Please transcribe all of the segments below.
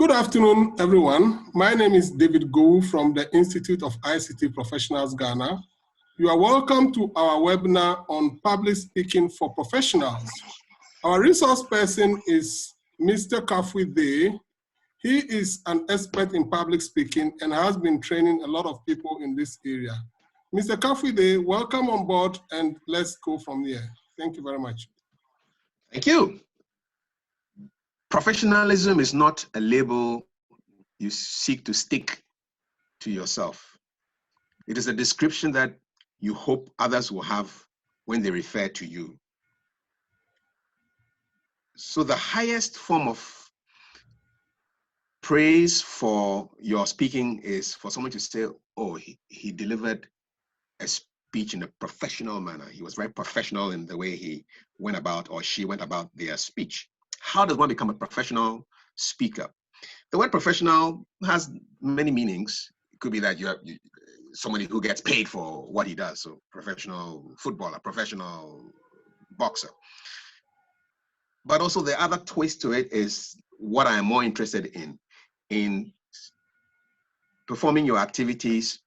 Good afternoon, everyone. My name is David Gow from the Institute of ICT Professionals, Ghana. You are welcome to our webinar on public speaking for professionals. Our resource person is Mr. Kafui Dey. He is an expert in public speaking and has been training a lot of people in this area. Mr. Kafui Dey, welcome on board, and let's go from here. Thank you very much. Thank you. Professionalism is not a label you seek to stick to yourself. It is a description that you hope others will have when they refer to you. So the highest form of praise for your speaking is for someone to say, oh, he delivered a speech in a professional manner. He was very professional in the way he went about, or she went about their speech. How does one become a professional speaker? The word professional has many meanings. It could be that you're somebody who gets paid for what he does. So professional footballer, professional boxer. But also the other twist to it is what I am more interested in performing your activities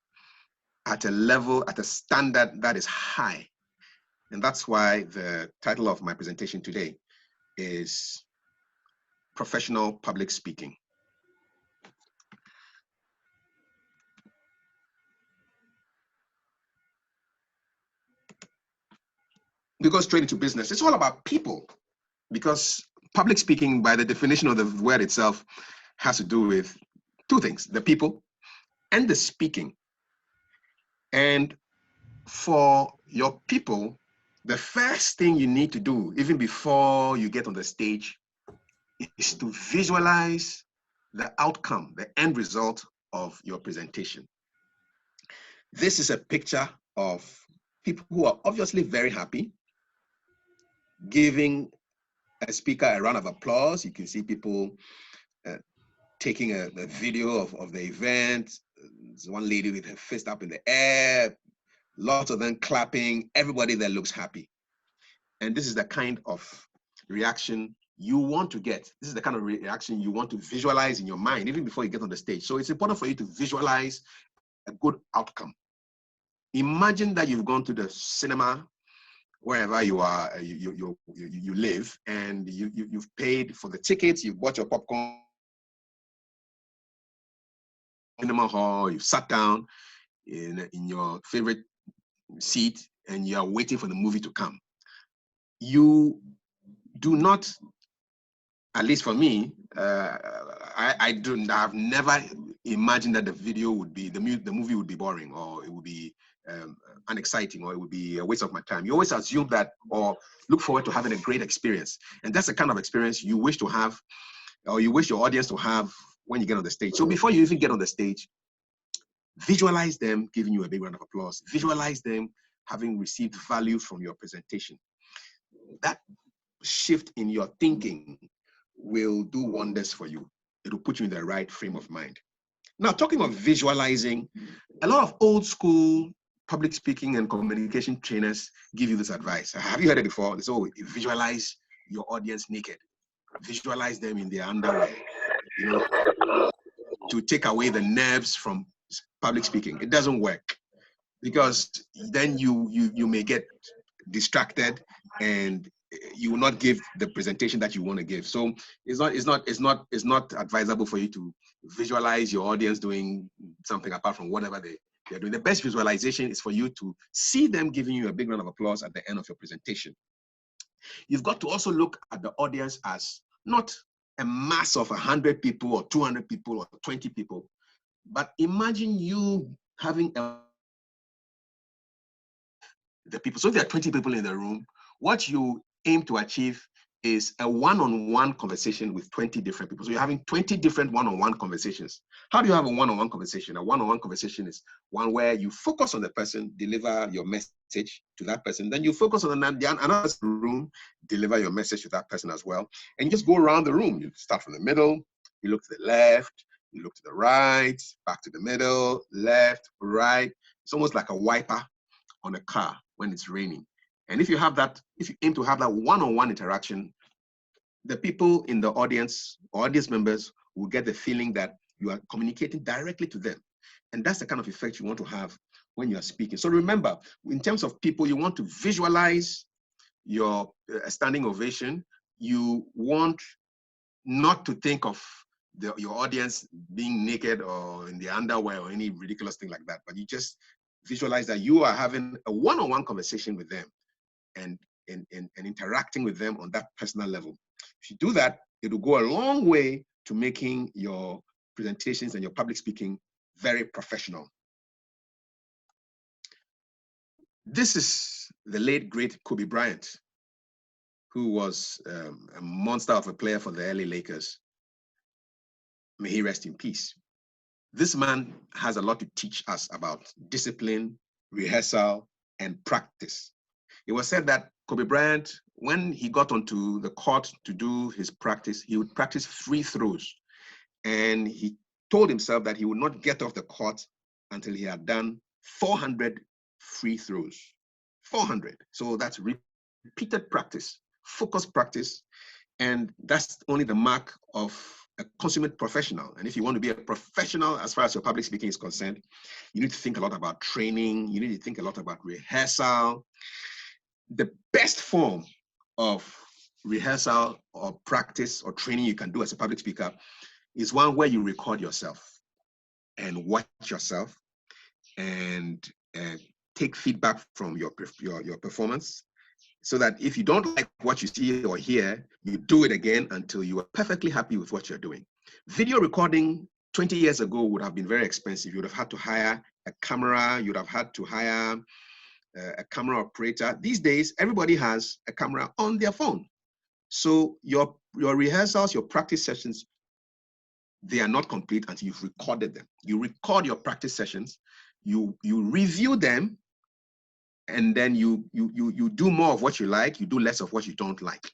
at a level, at a standard that is high. And that's why the title of my presentation today is Professional Public Speaking. We go straight into business. It's all about people, because public speaking, by the definition of the word itself, has to do with two things: the people and the speaking. And for your people, the first thing you need to do, even before you get on the stage, is to visualize the outcome, the end result of your presentation. This is a picture of people who are obviously very happy, giving a speaker a round of applause. You can see people taking a video of the event. There's one lady with her fist up in the air, lots of them clapping, everybody there looks happy. And this is the kind of reaction you want to get. This is the kind of reaction you want to visualize in your mind, even before you get on the stage. So it's important for you to visualize a good outcome. Imagine that you've gone to the cinema, wherever you are, you live, and you've paid for the tickets, you've bought your popcorn, cinema hall, you've sat down in your favorite seat, and you are waiting for the movie to come. You do not, at least for me, I've never imagined that the video would be, the movie would be boring, or it would be unexciting, or it would be a waste of my time. You always assume that, or look forward to having a great experience. And that's the kind of experience you wish to have, or you wish your audience to have when you get on the stage. So before you even get on the stage, visualize them giving you a big round of applause. Visualize them having received value from your presentation. That shift in your thinking will do wonders for you. It will put you in the right frame of mind. Now, talking of visualizing, a lot of old school public speaking and communication trainers give you this advice. Have you heard it before? They say, oh, visualize your audience naked. Visualize them in their underwear, you know, to take away the nerves from public speaking. It doesn't work, because then you may get distracted and you will not give the presentation that you want to give. So it's not advisable for you to visualize your audience doing something apart from whatever they're doing. The best visualization is for you to see them giving you a big round of applause at the end of your presentation. You've got to also look at the audience as not a mass of 100 people or 200 people or 20 people, but imagine you having the people. So if there are 20 people in the room, what you aim to achieve is a one-on-one conversation with 20 different people. So you're having 20 different one-on-one conversations. How do you have a one-on-one conversation? A one-on-one conversation is one where you focus on the person, deliver your message to that person. Then you focus on another room, deliver your message to that person as well. And you just go around the room. You start from the middle, you look to the left, you look to the right, back to the middle, left, right. It's almost like a wiper on a car when it's raining. And if you have that, if you aim to have that one-on-one interaction the people in the audience, audience members, will get the feeling that you are communicating directly to them. And that's the kind of effect you want to have when you are speaking. So remember, in terms of people, you want to visualize your standing ovation. You want not to think of your audience being naked or in the underwear or any ridiculous thing like that, but you just visualize that you are having a one-on-one conversation with them and interacting with them on that personal level. If you do that, it will go a long way to making your presentations and your public speaking very professional. This is the late, great Kobe Bryant, who was a monster of a player for the LA Lakers. May he rest in peace. This man has a lot to teach us about discipline, rehearsal, and practice. It was said that Kobe Bryant, when he got onto the court to do his practice, he would practice free throws. And he told himself that he would not get off the court until he had done 400 free throws. 400. So that's repeated practice, focused practice. And that's only the mark of a consummate professional. And if you want to be a professional as far as your public speaking is concerned, you need to think a lot about training. You need to think a lot about rehearsal. The best form of rehearsal or practice or training you can do as a public speaker is one where you record yourself and watch yourself and take feedback from your performance, so that if you don't like what you see or hear, you do it again until you are perfectly happy with what you're doing. Video recording 20 years ago would have been very expensive. You would have had to hire a camera. You'd have had to hire a camera operator. These days, everybody has a camera on their phone. So your rehearsals, your practice sessions, they are not complete until you've recorded them. You record your practice sessions, you review them, and then you do more of what you like, you do less of what you don't like.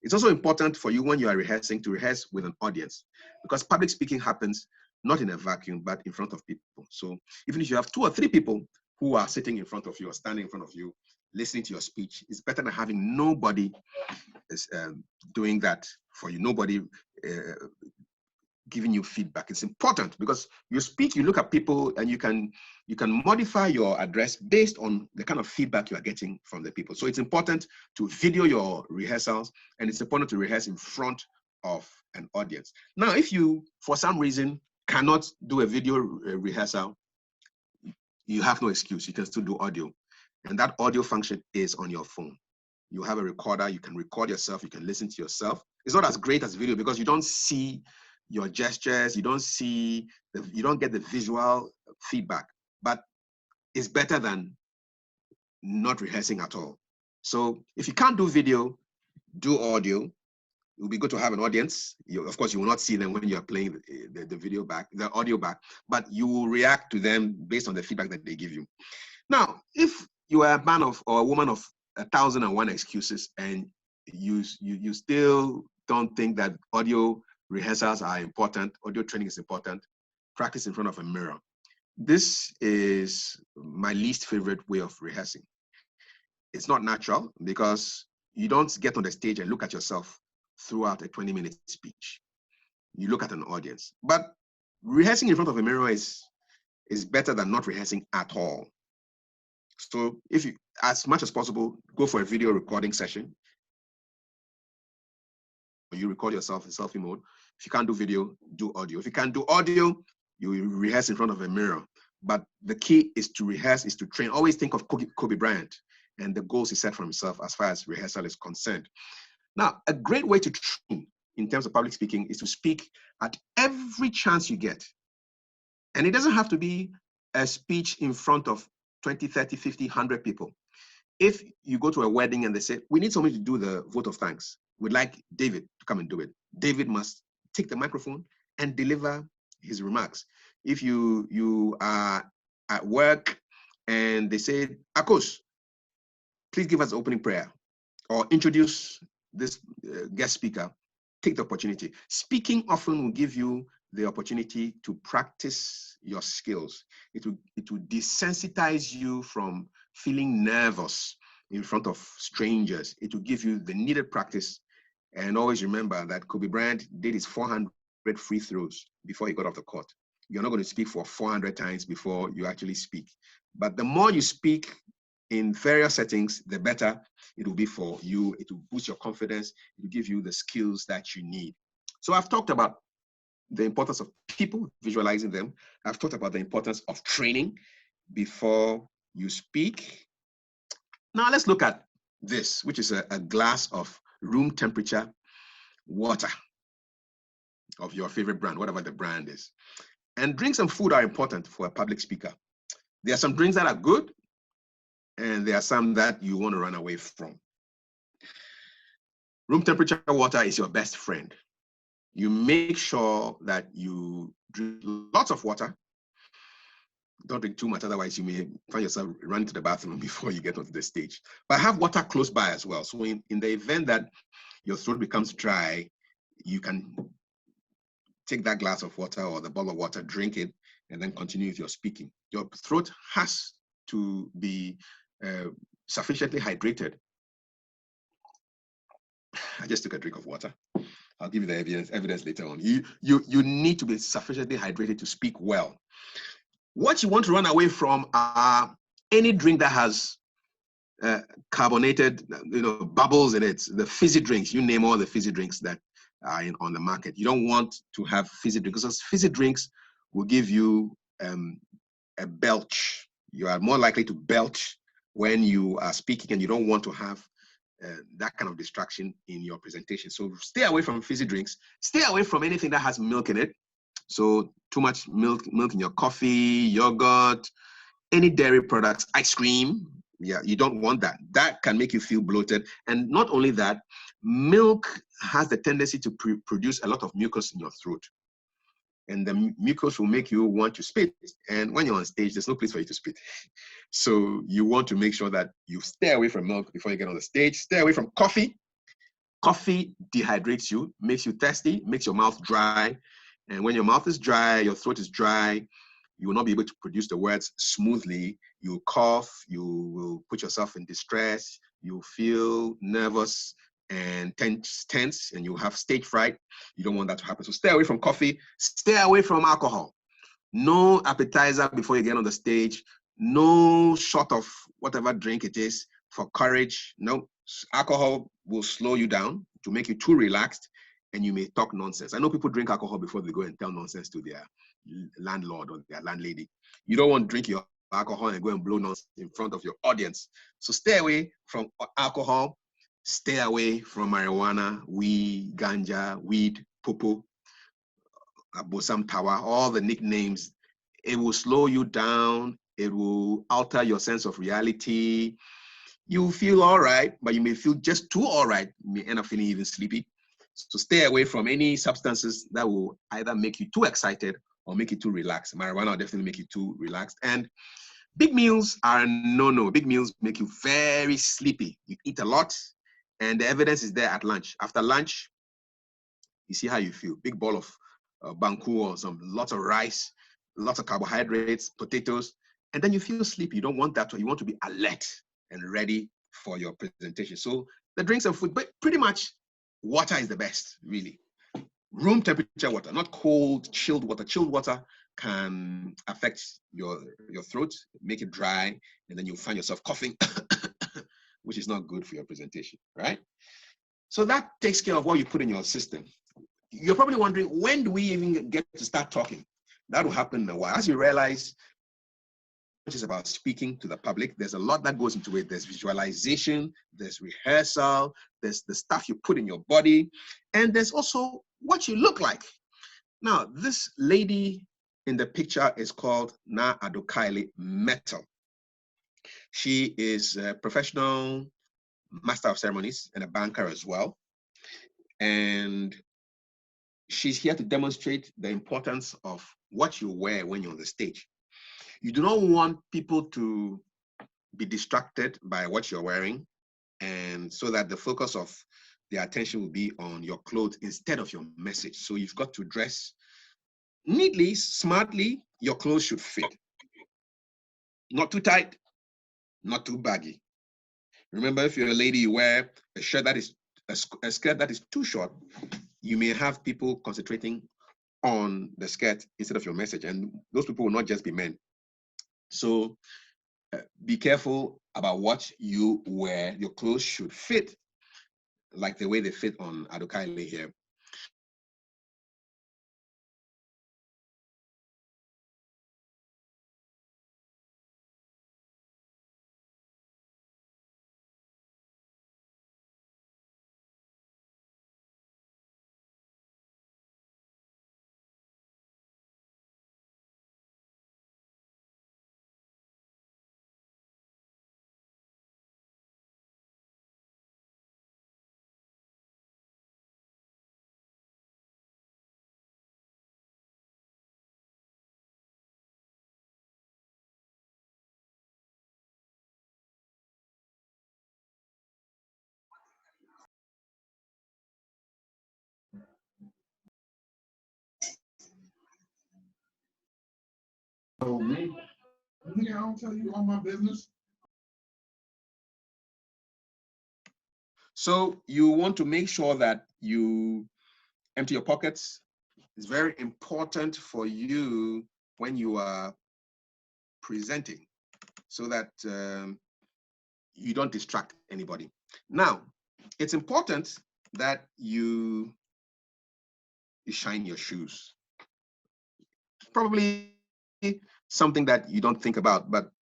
It's also important for you when you are rehearsing to rehearse with an audience, because public speaking happens not in a vacuum, but in front of people. So even if you have 2 or 3 people who are sitting in front of you or standing in front of you, listening to your speech, it's better than having nobody doing that for you, nobody giving you feedback. It's important because your speech, you look at people and you can modify your address based on the kind of feedback you are getting from the people. So it's important to video your rehearsals, and it's important to rehearse in front of an audience. Now, if you, for some reason, cannot do a video rehearsal, you have no excuse. You can still do audio. And that audio function is on your phone. You have a recorder, you can record yourself, you can listen to yourself. It's not as great as video because you don't see your gestures, you don't get the visual feedback, but it's better than not rehearsing at all. So if you can't do video, do audio. It will be good to have an audience. Of course, you will not see them when you are playing the video back, the audio back, but you will react to them based on the feedback that they give you. Now, if you are a man of or a woman of 1,001 excuses and you still don't think that audio rehearsals are important, audio training is important, practice in front of a mirror. This is my least favorite way of rehearsing. It's not natural because you don't get on the stage and look at yourself throughout a 20-minute speech. You look at an audience. But rehearsing in front of a mirror is better than not rehearsing at all. So if you, as much as possible, go for a video recording session. You record yourself in selfie mode. If you can't do video, do audio. If you can't do audio, you rehearse in front of a mirror. But the key is to rehearse, is to train. Always think of Kobe Bryant and the goals he set for himself as far as rehearsal is concerned. Now, a great way to train in terms of public speaking is to speak at every chance you get. And it doesn't have to be a speech in front of 20, 30, 50, 100 people. If you go to a wedding and they say, we need somebody to do the vote of thanks, we'd like David to come and do it. David must take the microphone and deliver his remarks. If you are at work and they say, Akos, please give us the opening prayer or introduce this guest speaker, take the opportunity. Speaking often will give you the opportunity to practice your skills. It will desensitize you from feeling nervous in front of strangers. It will give you the needed practice And always remember that Kobe Bryant did his 400 free throws before he got off the court. You're not going to speak for 400 times before you actually speak. But the more you speak in various settings, the better it will be for you. It will boost your confidence. It will give you the skills that you need. So I've talked about the importance of people, visualizing them. I've talked about the importance of training before you speak. Now let's look at this, which is a glass of room temperature water of your favorite brand, whatever the brand is. And drinks and food are important for a public speaker. There are some drinks that are good, and there are some that you want to run away from. Room temperature water is your best friend. You make sure that you drink lots of water. Don't drink too much, otherwise you may find yourself running to the bathroom before you get onto the stage. But have water close by as well. So in the event that your throat becomes dry, you can take that glass of water or the bottle of water, drink it, and then continue with your speaking. Your throat has to be sufficiently hydrated. I just took a drink of water. I'll give you the evidence later on. You need to be sufficiently hydrated to speak well. What you want to run away from are any drink that has carbonated, bubbles in it, the fizzy drinks. You name all the fizzy drinks that are on the market. You don't want to have fizzy drinks, because fizzy drinks will give you a belch. You are more likely to belch when you are speaking, and you don't want to have that kind of distraction in your presentation. So stay away from fizzy drinks. Stay away from anything that has milk in it. So too much milk in your coffee, yogurt, any dairy products, ice cream. Yeah, you don't want that. That can make you feel bloated. And not only that, milk has the tendency to produce a lot of mucus in your throat. And the mucus will make you want to spit. And when you're on stage, there's no place for you to spit. So you want to make sure that you stay away from milk before you get on the stage. Stay away from coffee. Coffee dehydrates you, makes you thirsty, makes your mouth dry. And when your mouth is dry, your throat is dry, you will not be able to produce the words smoothly. You cough, you will put yourself in distress, you feel nervous and tense, and you have stage fright. You don't want that to happen. So stay away from coffee, stay away from alcohol. No appetizer before you get on the stage, no shot of whatever drink it is for courage. No, alcohol will slow you down to make you too relaxed, and you may talk nonsense. I know people drink alcohol before they go and tell nonsense to their landlord or their landlady. You don't want to drink your alcohol and go and blow nonsense in front of your audience. So stay away from alcohol, stay away from marijuana, weed, ganja, weed, popo, abosam tawa, all the nicknames. It will slow you down. It will alter your sense of reality. You feel all right, but you may feel just too all right. You may end up feeling even sleepy. So stay away from any substances that will either make you too excited or make you too relaxed. Marijuana will definitely make you too relaxed. And big meals are no. Big meals make you very sleepy. You eat a lot, and the evidence is there at lunch. After lunch, you see how you feel. Big bowl of banku or lots of rice, lots of carbohydrates, potatoes, and then you feel sleepy. You don't want that. You want to be alert and ready for your presentation. So the drinks and food, but pretty much water is the best, really. Room temperature water, not cold, chilled water. Chilled water can affect your throat, make it dry, and then you'll find yourself coughing, which is not good for your presentation, right? So that takes care of what you put in your system. You're probably wondering, when do we even get to start talking? That will happen in a while. As you realize, which is about speaking to the public, there's a lot that goes into it. There's visualization, there's rehearsal, there's the stuff you put in your body, and there's also what you look like. Now, this lady in the picture is called Na Adokaile Metal. She is a professional master of ceremonies and a banker as well. And she's here to demonstrate the importance of what you wear when you're on the stage. You do not want people to be distracted by what you're wearing, and so that the focus of their attention will be on your clothes instead of your message. So you've got to dress neatly, smartly. Your clothes should fit. Not too tight, not too baggy. Remember, if you're a lady, you wear a shirt that is a skirt that is too short, you may have people concentrating on the skirt instead of your message, and those people will not just be men. So be careful about what you wear. Your clothes should fit like the way they fit on Adukaile here. So me, I don't tell you all my business. So you want to make sure that you empty your pockets. It's very important for you when you are presenting, so that you don't distract anybody. Now, it's important that you shine your shoes. Probably something that you don't think about, but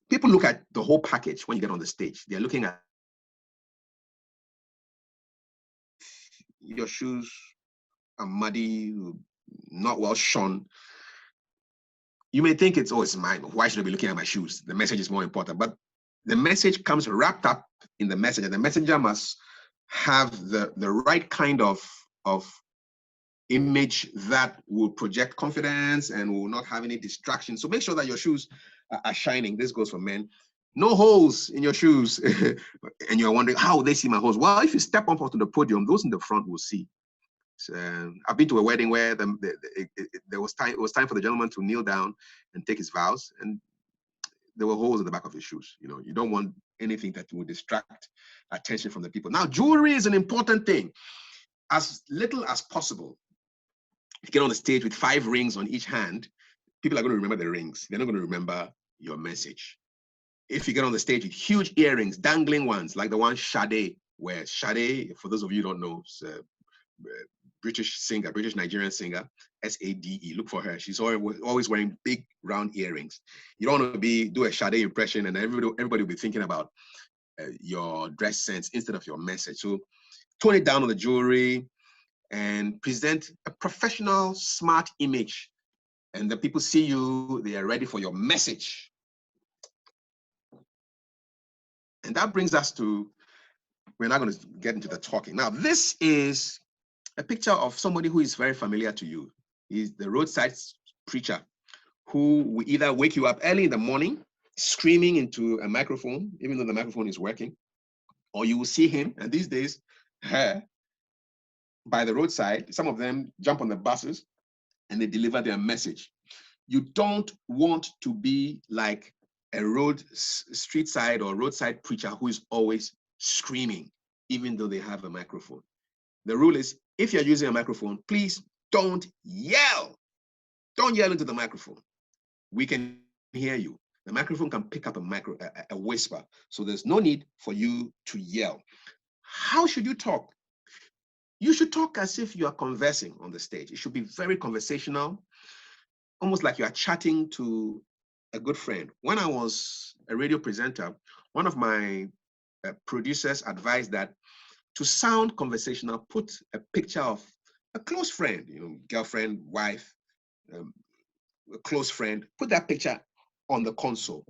people look at the whole package when you get on the stage. They're looking at your shoes are muddy, not well shone. You may think it's mine. Why should I be looking at my shoes? The message is more important. But the message comes wrapped up in the message, and the messenger must have the right kind of image that will project confidence and will not have any distraction. So make sure that your shoes are shining. This goes for men. No holes in your shoes. And you're wondering, how will they see my holes? Well, if you step up onto the podium, those in the front will see. So, I've been to a wedding where it was time for the gentleman to kneel down and take his vows, and there were holes in the back of his shoes. You know, you don't want anything that will distract attention from the people. Now, jewelry is an important thing. As little as possible. If you get on the stage with 5 rings on each hand, people are going to remember the rings. They're not going to remember your message. If you get on the stage with huge earrings, dangling ones, like the one Sade wears. Sade, for those of you who don't know, British singer, British Nigerian singer, Sade. Look for her. She's always wearing big round earrings. You don't want to do a Sade impression, and everybody will be thinking about your dress sense instead of your message. So tone it down on the jewelry and present a professional, smart image. And the people see you, they are ready for your message. And that brings us to, we're now going to get into the talking. Now, this is a picture of somebody who is very familiar to you. He's the roadside preacher who will either wake you up early in the morning, screaming into a microphone, even though the microphone is working, or you will see him, and these days, by the roadside, some of them jump on the buses and they deliver their message. You don't want to be like a street side or roadside preacher who is always screaming, even though they have a microphone. The rule is, if you're using a microphone, please don't yell. Don't yell into the microphone. We can hear you. The microphone can pick up a whisper. So there's no need for you to yell. How should you talk? You should talk as if you are conversing on the stage. It should be very conversational, almost like you are chatting to a good friend. When I was a radio presenter, one of my producers advised that to sound conversational, put a picture of a close friend, girlfriend, wife, a close friend, put that picture on the console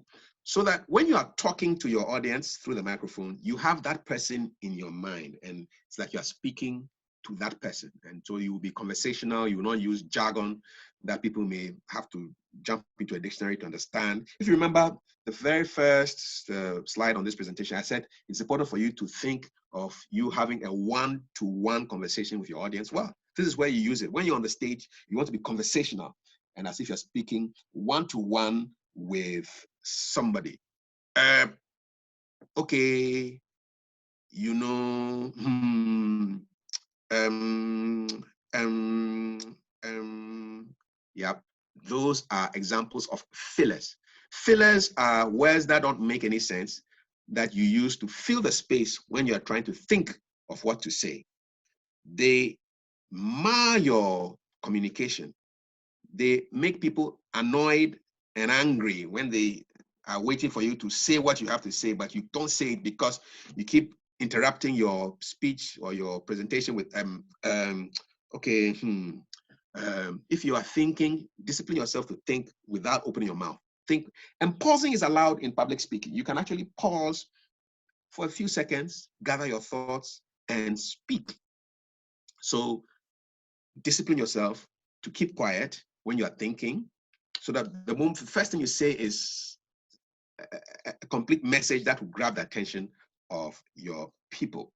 so that when you are talking to your audience through the microphone, you have that person in your mind, and it's like you are speaking to that person. And so you will be conversational. You will not use jargon that people may have to jump into a dictionary to understand. If you remember the very first slide on this presentation, I said it's important for you to think of you having a one-to-one conversation with your audience. Well, this is where you use it. When you're on the stage, you want to be conversational and as if you're speaking one-to-one with somebody. Okay, you know, yep. Those are examples of fillers. Fillers are words that don't make any sense that you use to fill the space when you're trying to think of what to say. They mar your communication. They make people annoyed and angry when they are waiting for you to say what you have to say, but you don't say it because you keep interrupting your speech or your presentation with okay, if you are thinking, discipline yourself to think without opening your mouth. Think, and pausing is allowed in public speaking. You can actually pause for a few seconds, gather your thoughts, and speak. So discipline yourself to keep quiet when you are thinking, so that the first thing you say is a complete message that will grab the attention of your people.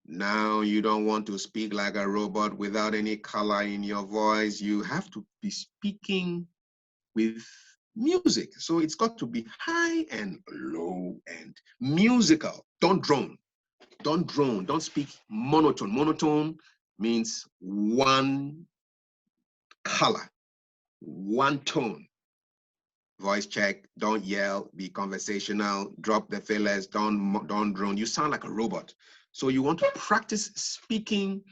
Now, you don't want to speak like a robot without any color in your voice. You have to be speaking with music. So it's got to be high and low and musical. Don't drone. Don't drone. Don't speak monotone. Monotone means one color, one tone. Voice check, don't yell, be conversational, drop the fillers, don't drone. You sound like a robot. So you want to practice speaking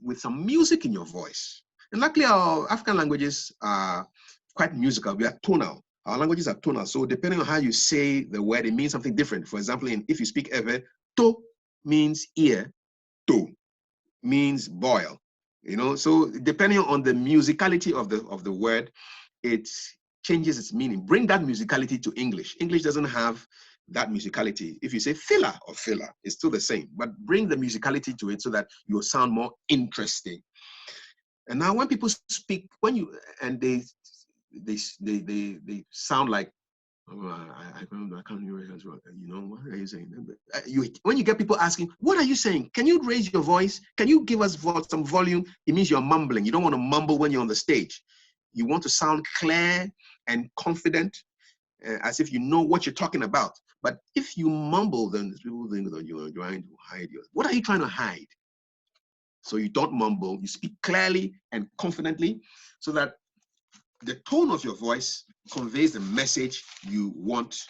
with some music in your voice. And luckily our African languages are quite musical. We are tonal. Our languages are tonal. So depending on how you say the word, it means something different. For example, if you speak Ewe, to means ear, to means boil. You know, so depending on the musicality of the word, it changes its meaning. Bring that musicality to English. English doesn't have that musicality. If you say filler or filler, it's still the same, but bring the musicality to it so that you'll sound more interesting. And now when people speak, they sound like, oh, I can't hear it as well. You know, what are you saying? When you get people asking, what are you saying? Can you raise your voice? Can you give us some volume? It means you're mumbling. You don't want to mumble when you're on the stage. You want to sound clear and confident, as if you know what you're talking about. But if you mumble, then people think that you're trying to hide what are you trying to hide? So you don't mumble. You speak clearly and confidently so that the tone of your voice conveys the message you want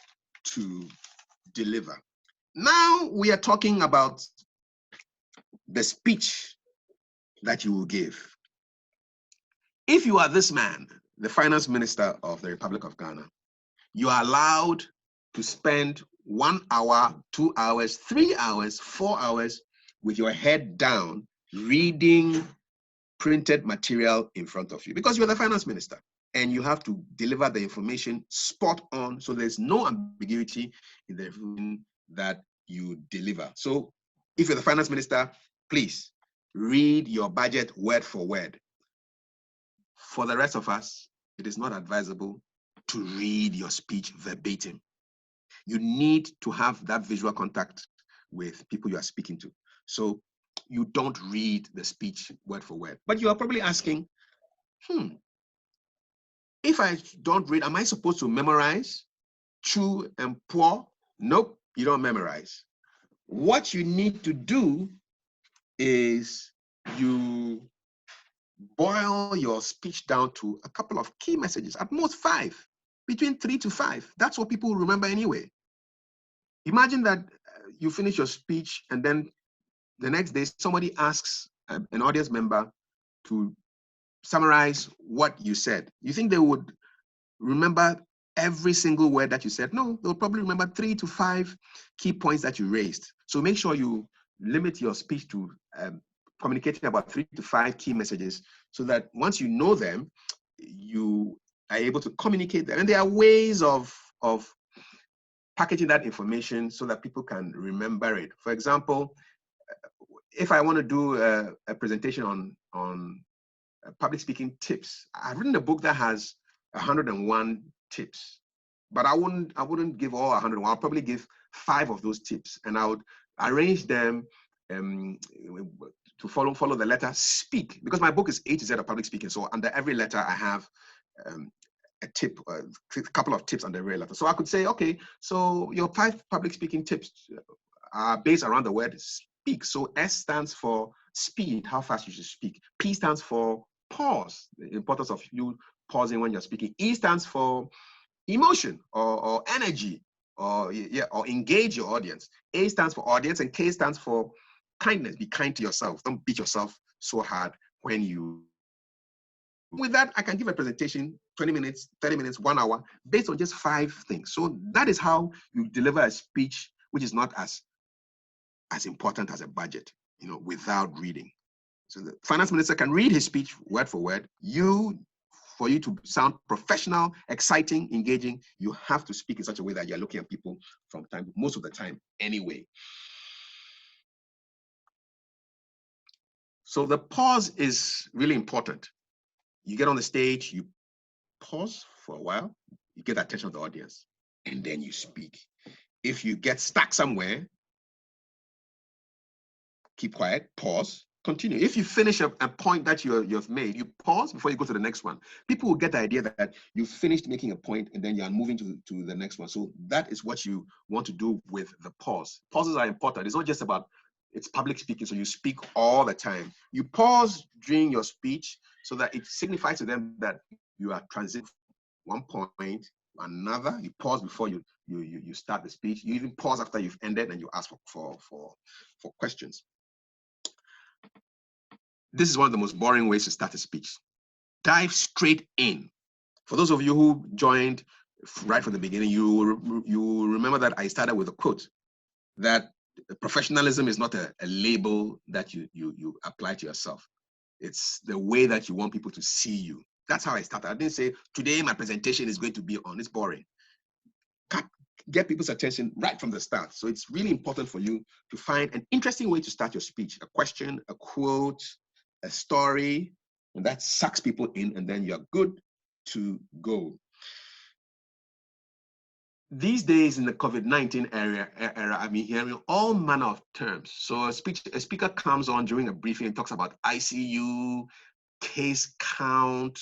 to deliver. Now we are talking about the speech that you will give. If you are this man, the finance minister of the Republic of Ghana, you are allowed to spend 1 hour, 2 hours, 3 hours, 4 hours with your head down reading printed material in front of you because you're the finance minister and you have to deliver the information spot on, so there's no ambiguity in the information that you deliver. So if you're the finance minister, please read your budget word for word. For the rest of us, it is not advisable to read your speech verbatim. You need to have that visual contact with people you are speaking to. So you don't read the speech word for word. But you are probably asking, if I don't read, am I supposed to memorize, chew, and pour? Nope, you don't memorize. What you need to do is you boil your speech down to a couple of key messages, at most 5, between 3 to 5. That's what people remember anyway. Imagine that you finish your speech and then the next day somebody asks an audience member to summarize what you said. You think they would remember every single word that you said? No, they'll probably remember 3 to 5 key points that you raised. So make sure you limit your speech to communicating about 3 to 5 key messages so that once you know them, you are able to communicate them. And there are ways of packaging that information so that people can remember it. For example, if I want to do a presentation on public speaking tips, I've written a book that has 101 tips, but I wouldn't give all 101. I'll probably give 5 of those tips, and I would arrange them to follow the letter SPEAK, because my book is A to Z of public speaking. So under every letter, I have a tip, a couple of tips under every letter. So I could say, okay, so your 5 public speaking tips, are based around the word speak. So S stands for speed, how fast you should speak. P stands for pause, the importance of you pausing when you're speaking. E stands for emotion or energy, or engage your audience. A stands for audience, and K stands for kindness. Be kind to yourself. Don't beat yourself so hard when you. With that, I can give a presentation, 20 minutes, 30 minutes, 1 hour, based on just 5 things. So that is how you deliver a speech, which is not as important as a budget, without reading. So the finance minister can read his speech word for word. For you to sound professional, exciting, engaging, you have to speak in such a way that you're looking at people most of the time anyway. So the pause is really important. You get on the stage, you pause for a while, you get the attention of the audience, and then you speak. If you get stuck somewhere, keep quiet, pause, continue. If you finish a point that you've made, you pause before you go to the next one. People will get the idea that you finished making a point and then you're moving to the next one. So that is what you want to do with the pause. Pauses are important. It's not just about, it's public speaking, so you speak all the time. You pause during your speech so that it signifies to them that you are transiting one point to another. You pause before you start the speech. You even pause after you've ended and you ask for questions. This is one of the most boring ways to start a speech. Dive straight in. For those of you who joined right from the beginning, you remember that I started with a quote that professionalism is not a label that you apply to yourself. It's the way that you want people to see you. That's how I started. I didn't say, today my presentation is going to be on. It's boring. Get people's attention right from the start. So it's really important for you to find an interesting way to start your speech. A question, a quote, a story, and that sucks people in, and then you're good to go. These days in the COVID-19 era, I've been hearing all manner of terms. So a speaker comes on during a briefing and talks about ICU, case count,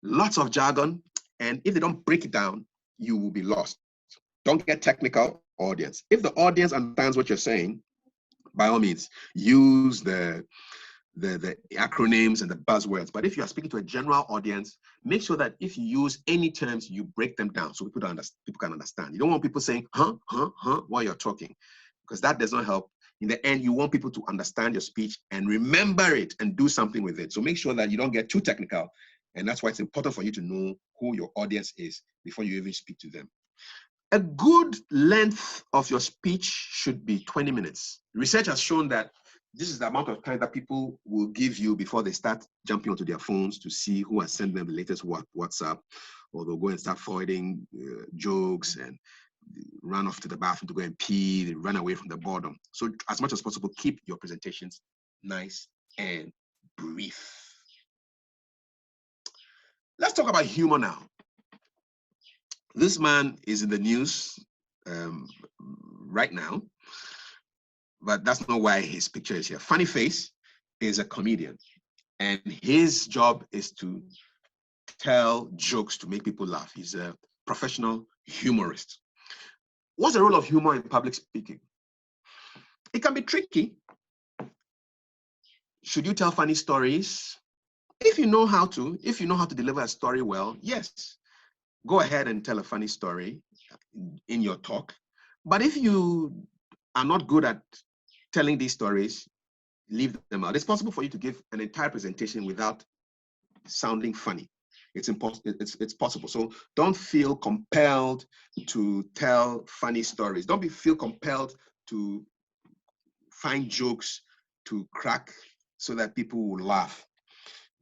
lots of jargon. And if they don't break it down, you will be lost. Don't get technical, audience. If the audience understands what you're saying, by all means, use the acronyms and the buzzwords. But if you are speaking to a general audience, make sure that if you use any terms, you break them down so people can understand. You don't want people saying, huh, while you're talking, because that does not help. In the end, you want people to understand your speech and remember it and do something with it. So make sure that you don't get too technical. And that's why it's important for you to know who your audience is before you even speak to them. A good length of your speech should be 20 minutes. Research has shown that this is the amount of time that people will give you before they start jumping onto their phones to see who has sent them the latest WhatsApp, or they'll go and start forwarding jokes and run off to the bathroom to go and pee, run away from the boredom. So as much as possible, keep your presentations nice and brief. Let's talk about humor now. This man is in the news right now, but that's not why his picture is here. Funny Face is a comedian, and his job is to tell jokes to make people laugh. He's a professional humorist. What's the role of humor in public speaking? It can be tricky. Should you tell funny stories? If you know how to deliver a story well, yes, go ahead and tell a funny story in your talk. But if you are not good at telling these stories, leave them out. It's possible for you to give an entire presentation without sounding funny. It's possible. So don't feel compelled to tell funny stories. Don't feel compelled to find jokes to crack so that people will laugh.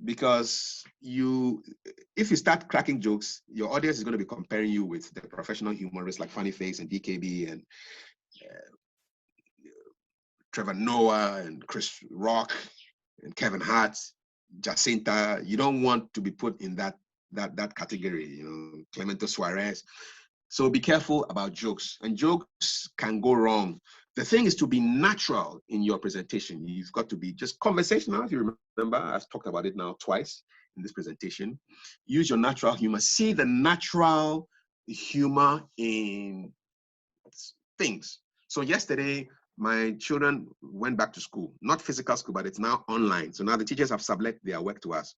Because if you start cracking jokes, your audience is going to be comparing you with the professional humorists like Funny Face and DKB and Trevor Noah and Chris Rock and Kevin Hart, Jacinta. You don't want to be put in that category, Clemento Suarez. So be careful about jokes, and jokes can go wrong. The thing is to be natural in your presentation. You've got to be just conversational. If you remember, I've talked about it now twice in this presentation. Use your natural humor. See the natural humor in things. So yesterday, my children went back to school, not physical school, but it's now online. So now the teachers have sublet their work to us.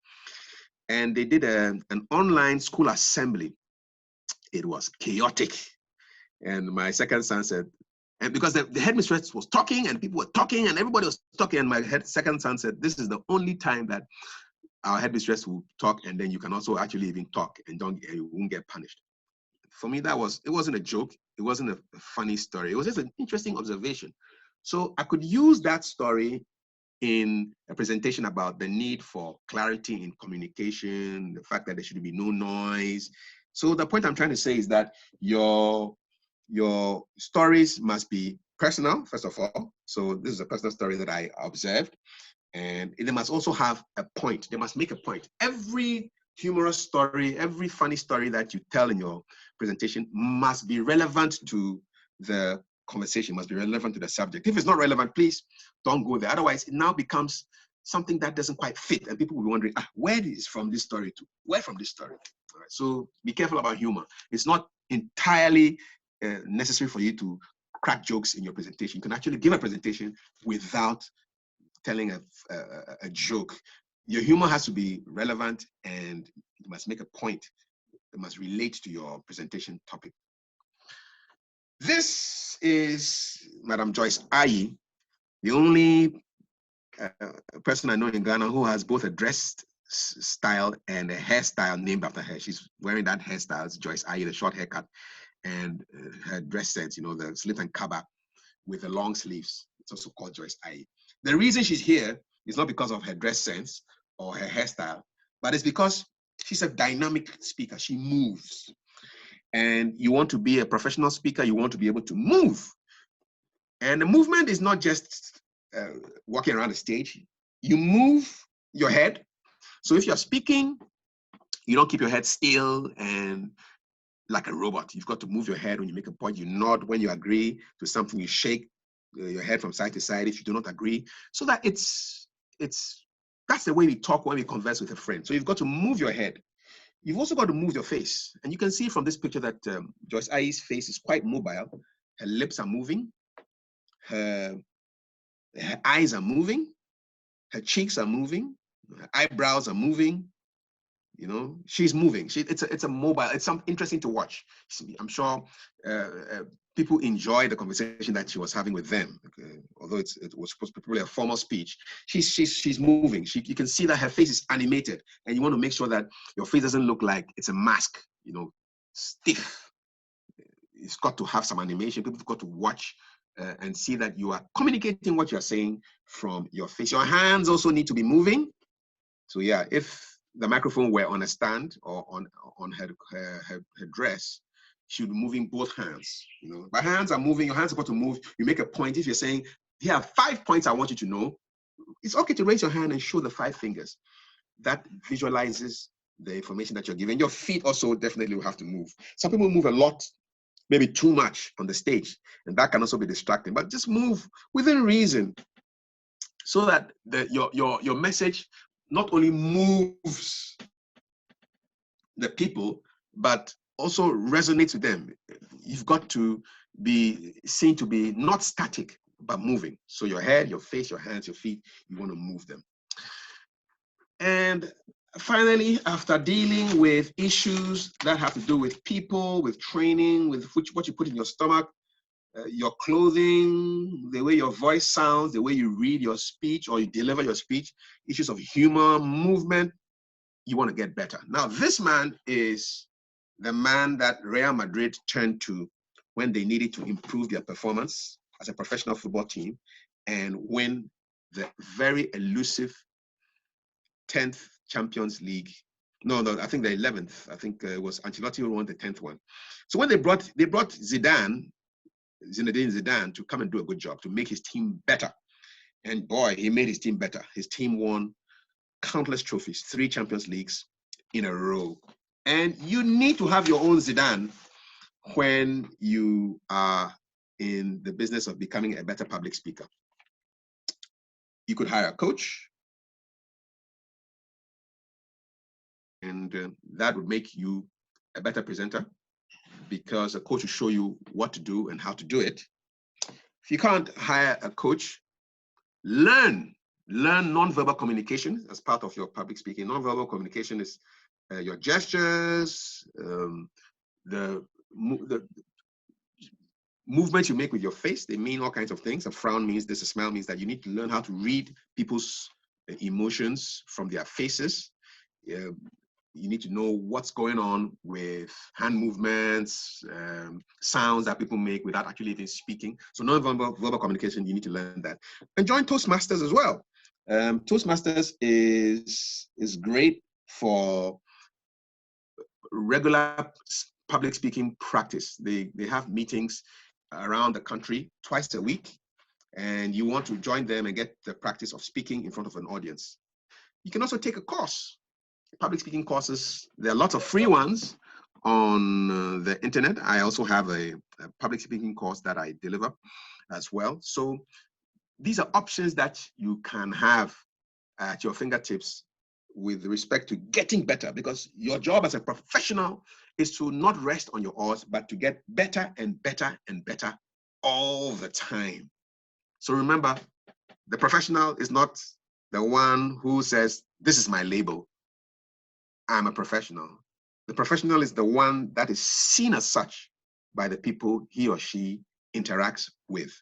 And they did an online school assembly. It was chaotic. And my second son said, and because the headmistress was talking and people were talking and everybody was talking, and my second son said, this is the only time that our headmistress will talk, and then you can also actually even talk and you won't get punished. For me, it wasn't a joke. It wasn't a funny story. It was just an interesting observation. So I could use that story in a presentation about the need for clarity in communication, the fact that there should be no noise. So the point I'm trying to say is that your stories must be personal, first of all. So this is a personal story that I observed. And they must also have a point. They must make a point. Every humorous story, every funny story that you tell in your presentation must be relevant to the conversation, must be relevant to the subject. If it's not relevant, please don't go there. Otherwise, it now becomes something that doesn't quite fit. And people will be wondering, where is from this story to? Where from this story? All right, so be careful about humor. It's not entirely necessary for you to crack jokes in your presentation. You can actually give a presentation without telling a joke. Your humor has to be relevant and you must make a point. It must relate to your presentation topic. This is Madam Joyce Ayi, the only person I know in Ghana who has both a dress style and a hairstyle named after her. She's wearing that hairstyle, it's Joyce Ayi, the short haircut, and her dress sense, the slit and kaba with the long sleeves. It's also called Joyce Ayi. The reason she's here is not because of her dress sense or her hairstyle, but it's because she's a dynamic speaker. She moves. And you want to be a professional speaker, you want to be able to move. And the movement is not just walking around the stage. You move your head. So if you're speaking, you don't keep your head still and like a robot. You've got to move your head when you make a point. You nod when you agree to something. You shake your head from side to side if you do not agree. So that that's the way we talk when we converse with a friend. So you've got to move your head. You've also got to move your face. And you can see from this picture that Joyce Ayi's face is quite mobile. Her lips are moving. Her eyes are moving. Her cheeks are moving. Her eyebrows are moving. She's moving. It's a mobile. It's something interesting to watch. I'm sure people enjoy the conversation that she was having with them. Although it was supposed to be probably a formal speech, she's moving. You can see that her face is animated, and you want to make sure that your face doesn't look like it's a mask. Stiff. It's got to have some animation. People have got to watch and see that you are communicating what you're saying from your face. Your hands also need to be moving. So yeah, if the microphone were on a stand or on her dress, she would be moving both hands. My hands are moving, your hands are got to move. You make a point. If you're saying, here are 5 points I want you to know, it's okay to raise your hand and show the 5 fingers. That visualizes the information that you're giving. Your feet also definitely will have to move. Some people move a lot, maybe too much on the stage, and that can also be distracting, but just move within reason so that your message not only moves the people, but also resonates with them. You've got to be seen to be not static, but moving. So your head, your face, your hands, your feet, you want to move them. And finally, after dealing with issues that have to do with people, with training, with what you put in your stomach, your clothing, the way your voice sounds, the way you read your speech or you deliver your speech, issues of humor, movement, you want to get better. Now, this man is the man that Real Madrid turned to when they needed to improve their performance as a professional football team and win the very elusive 10th Champions League. No, I think the 11th. I think it was Ancelotti who won the 10th one. So when they brought Zinedine Zidane to come and do a good job, to make his team better. And boy, he made his team better. His team won countless trophies, 3 Champions Leagues in a row. And you need to have your own Zidane when you are in the business of becoming a better public speaker. You could hire a coach, and that would make you a better presenter because a coach will show you what to do and how to do it. If you can't hire a coach, learn nonverbal communication as part of your public speaking. Nonverbal communication is your gestures, the movements you make with your face. They mean all kinds of things. A frown means this, a smile means that. You need to learn how to read people's emotions from their faces. You need to know what's going on with hand movements, sounds that people make without actually even speaking. So non-verbal communication, you need to learn that. And join Toastmasters as well. Toastmasters is great for regular public speaking practice. They have meetings around the country twice a week, and you want to join them and get the practice of speaking in front of an audience. You can also take a course. Public speaking courses, there are lots of free ones on the internet. I also have a public speaking course that I deliver as well. So these are options that you can have at your fingertips with respect to getting better, because your job as a professional is to not rest on your oars, but to get better and better and better all the time. So remember, the professional is not the one who says, this is my label, I'm a professional. The professional is the one that is seen as such by the people he or she interacts with.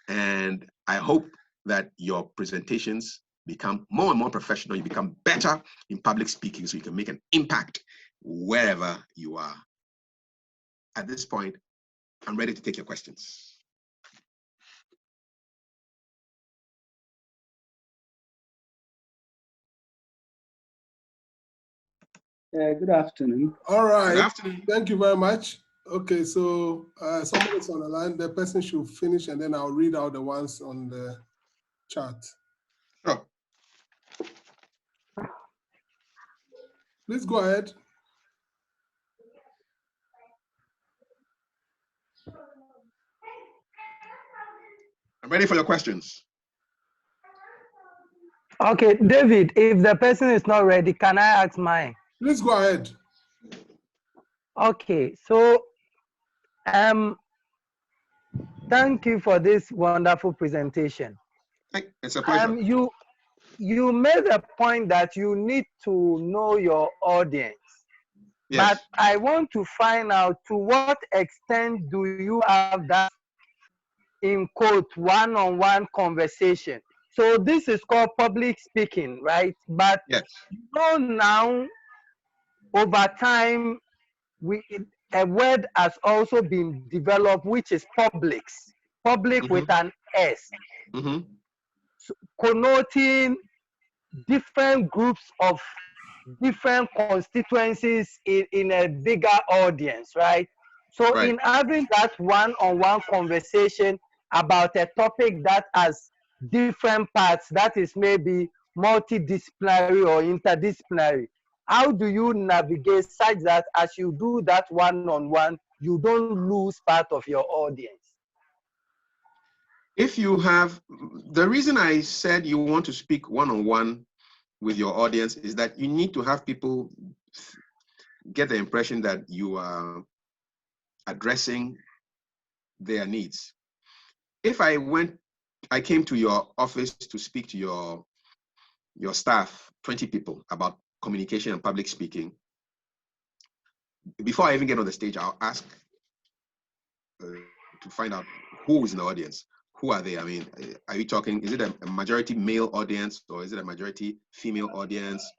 And I hope that your presentations become more and more professional. You become better in public speaking so you can make an impact wherever you are. At this point, I'm ready to take your questions. Good afternoon. All right. Good afternoon. Thank you very much. Okay, so somebody's on the line. The person should finish, and then I'll read out the ones on the chat. Sure. Please go ahead. I'm ready for your questions. Okay, David, if the person is not ready, can I ask mine? Please go ahead. Okay, so thank you for this wonderful presentation. It's a pleasure. You made a point that you need to know your audience. Yes. But I want to find out, to what extent do you have that, in quote, one-on-one conversation? So this is called public speaking, right? But yes, now, over time, a word has also been developed, which is publics. Public with an S. So connoting different groups of different constituencies in a bigger audience, right? So right. In having that one-on-one conversation about a topic that has different parts, that is maybe multidisciplinary or interdisciplinary, how do you navigate such that as you do that one-on-one, you don't lose part of your audience? If you have, the reason I said you want to speak one-on-one with your audience is that you need to have people get the impression that you are addressing their needs. If I came to your office to speak to your staff, 20 people, about communication and public speaking, before I even get on the stage, I'll ask to find out who is in the audience. Who are they? I mean, are you talking, is it a majority male audience or is it a majority female audience?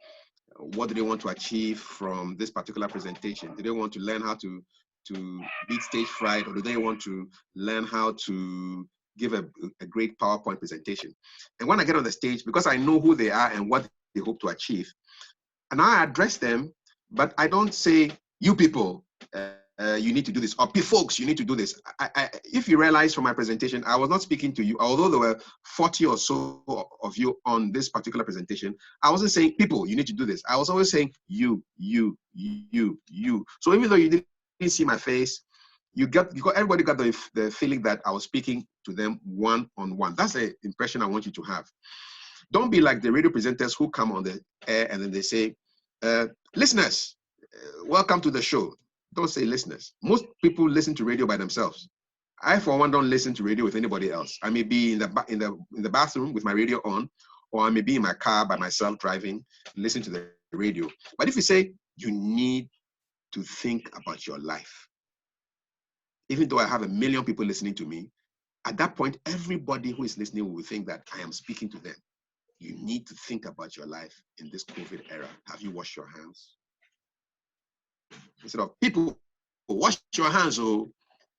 What do they want to achieve from this particular presentation? Do they want to learn how to beat stage fright, or do they want to learn how to give a great PowerPoint presentation? And when I get on the stage, because I know who they are and what they hope to achieve, and I address them, but I don't say, you people, you need to do this, or folks, you need to do this. If you realize from my presentation, I was not speaking to you, although there were 40 or so of you on this particular presentation. I wasn't saying, people, you need to do this. I was always saying, you. So even though you didn't see my face, everybody got the feeling that I was speaking to them one-on-one. That's the impression I want you to have. Don't be like the radio presenters who come on the air and then they say, listeners, welcome to the show. Don't say listeners. Most people listen to radio by themselves. I, for one, don't listen to radio with anybody else. I may be in the bathroom with my radio on, or I may be in my car by myself driving, listen to the radio. But if you say you need to think about your life, even though I have 1 million people listening to me, at that point, everybody who is listening will think that I am speaking to them. You need to think about your life in this COVID era. Have you washed your hands? Instead of people, wash your hands, oh,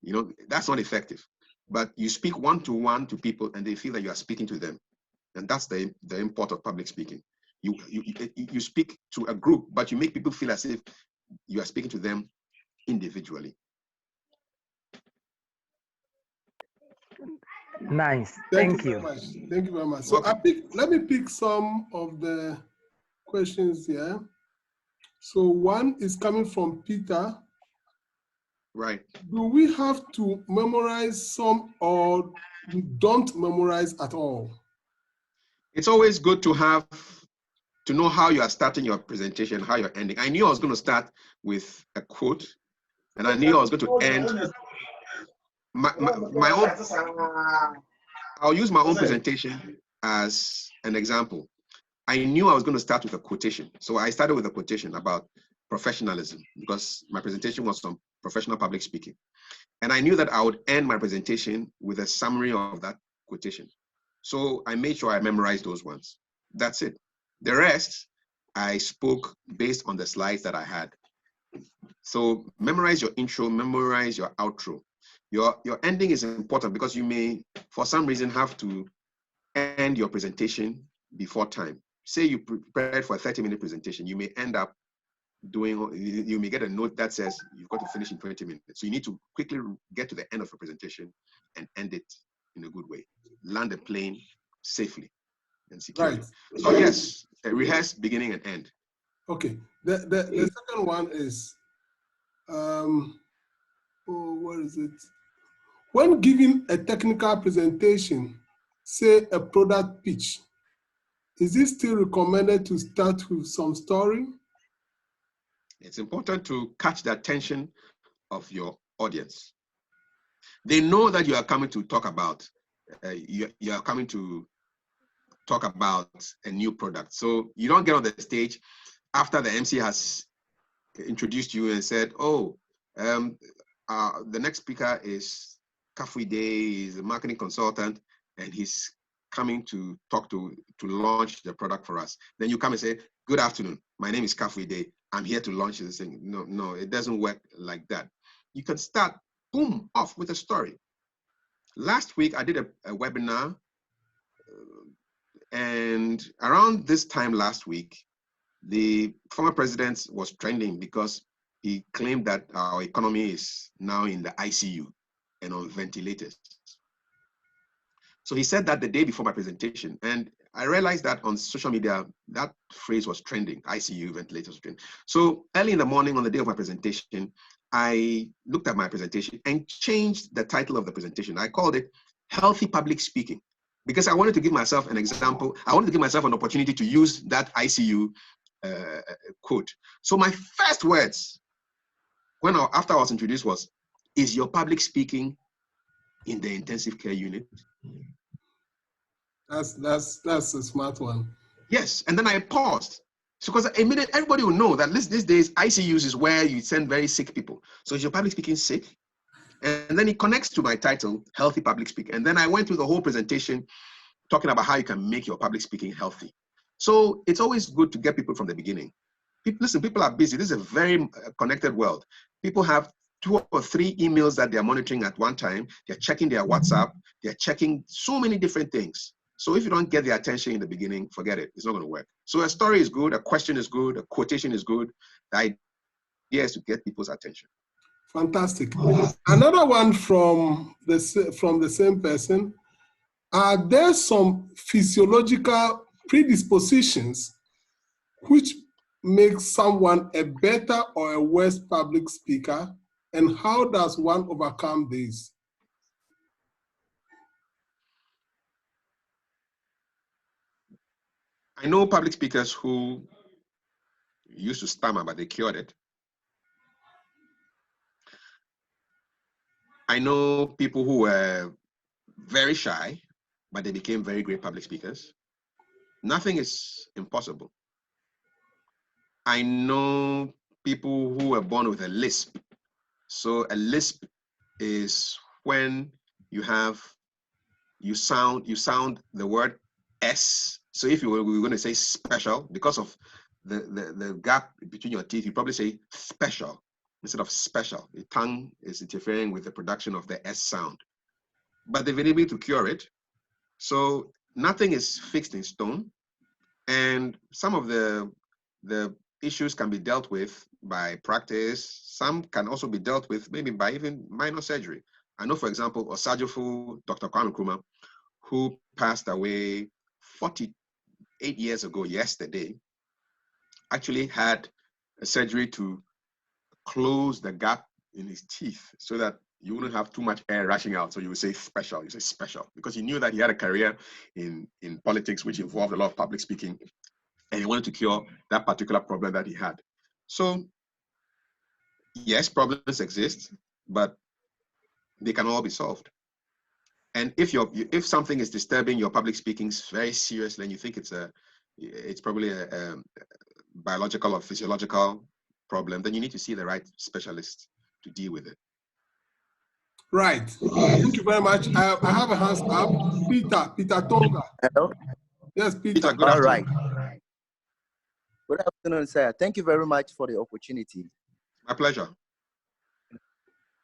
you know, that's not effective. But you speak one-to-one to people and they feel that you are speaking to them. And that's the import of public speaking. You speak to a group, but you make people feel as if you are speaking to them individually. Nice. Thank Thank you you. very much. Thank you very much. So let me pick some of the questions here. So one is coming from Peter. Right. Do we have to memorize some, or we don't memorize at all? It's always good to know how you are starting your presentation, how you're ending. I knew I was going to start with a quote, and I knew I was going to end my own. I'll use my own presentation as an example. I knew I was going to start with a quotation. So I started with a quotation about professionalism because my presentation was on professional public speaking. And I knew that I would end my presentation with a summary of that quotation. So I made sure I memorized those ones. That's it. The rest, I spoke based on the slides that I had. So memorize your intro, memorize your outro. Your ending is important because you may, for some reason, have to end your presentation before time. Say you prepared for a 30-minute presentation, you may end up you may get a note that says you've got to finish in 20 minutes. So you need to quickly get to the end of your presentation and end it in a good way. Land the plane safely and securely. Right. So yes, rehearse beginning and end. Okay. The second one is, what is it? When giving a technical presentation, say a product pitch, is it still recommended to start with some story? It's important to catch the attention of your audience. They know that you are coming to talk about, you are coming to talk about a new product. So you don't get on the stage after the MC has introduced you and said, oh, the next speaker is Kafui Dey, he's a marketing consultant, and he's coming to talk to launch the product for us. Then you come and say, good afternoon, my name is Kafui Dey, I'm here to launch this thing. No, it doesn't work like that. You can start, boom, off with a story. Last week, I did a webinar, and around this time last week, the former president was trending because he claimed that our economy is now in the ICU and on ventilators. So he said that the day before my presentation, and I realized that on social media, that phrase was trending, ICU, ventilators. So early in the morning on the day of my presentation, I looked at my presentation and changed the title of the presentation. I called it Healthy Public Speaking, because I wanted to give myself an example. I wanted to give myself an opportunity to use that ICU quote. So my first words, after I was introduced, was, is your public speaking in the intensive care unit? That's a smart one. Yes, and then I paused. Because immediately everybody will know that these days ICUs is where you send very sick people. So is your public speaking sick? And then it connects to my title, Healthy Public Speaking. And then I went through the whole presentation talking about how you can make your public speaking healthy. So it's always good to get people from the beginning. Listen, people are busy. This is a very connected world. People have 2 or 3 emails that they're monitoring at one time. They're checking their WhatsApp. They're checking so many different things. So if you don't get their attention in the beginning, forget it. It's not going to work. So a story is good. A question is good. A quotation is good. The idea is to get people's attention. Fantastic. Another one from the same person. Are there some physiological predispositions which make someone a better or a worse public speaker, and how does one overcome this? I know public speakers who used to stammer, but they cured it. I know people who were very shy, but they became very great public speakers. Nothing is impossible. I know people who were born with a lisp. So a lisp is when you sound the word S. So if we were going to say special, because of the gap between your teeth, you probably say special instead of special. The tongue is interfering with the production of the S sound. But they've been able to cure it. So nothing is fixed in stone. And some of the issues can be dealt with by practice. Some can also be dealt with maybe by even minor surgery. I know, for example, Osajifo Dr. Kwame Nkrumah, who passed away 48 years ago yesterday, actually had a surgery to close the gap in his teeth so that you wouldn't have too much air rushing out. So you would say special, you say special, because he knew that he had a career in politics, which involved a lot of public speaking, and he wanted to cure that particular problem that he had. So yes, problems exist, but they can all be solved. And if something is disturbing your public speaking very seriously, and you think it's probably a biological or physiological problem, then you need to see the right specialist to deal with it. Right. Thank you very much. I have a hands up. Peter Tonga. Hello? Yes, Peter. Peter, good All afternoon. right. Good afternoon, sir. Thank you very much for the opportunity. My pleasure.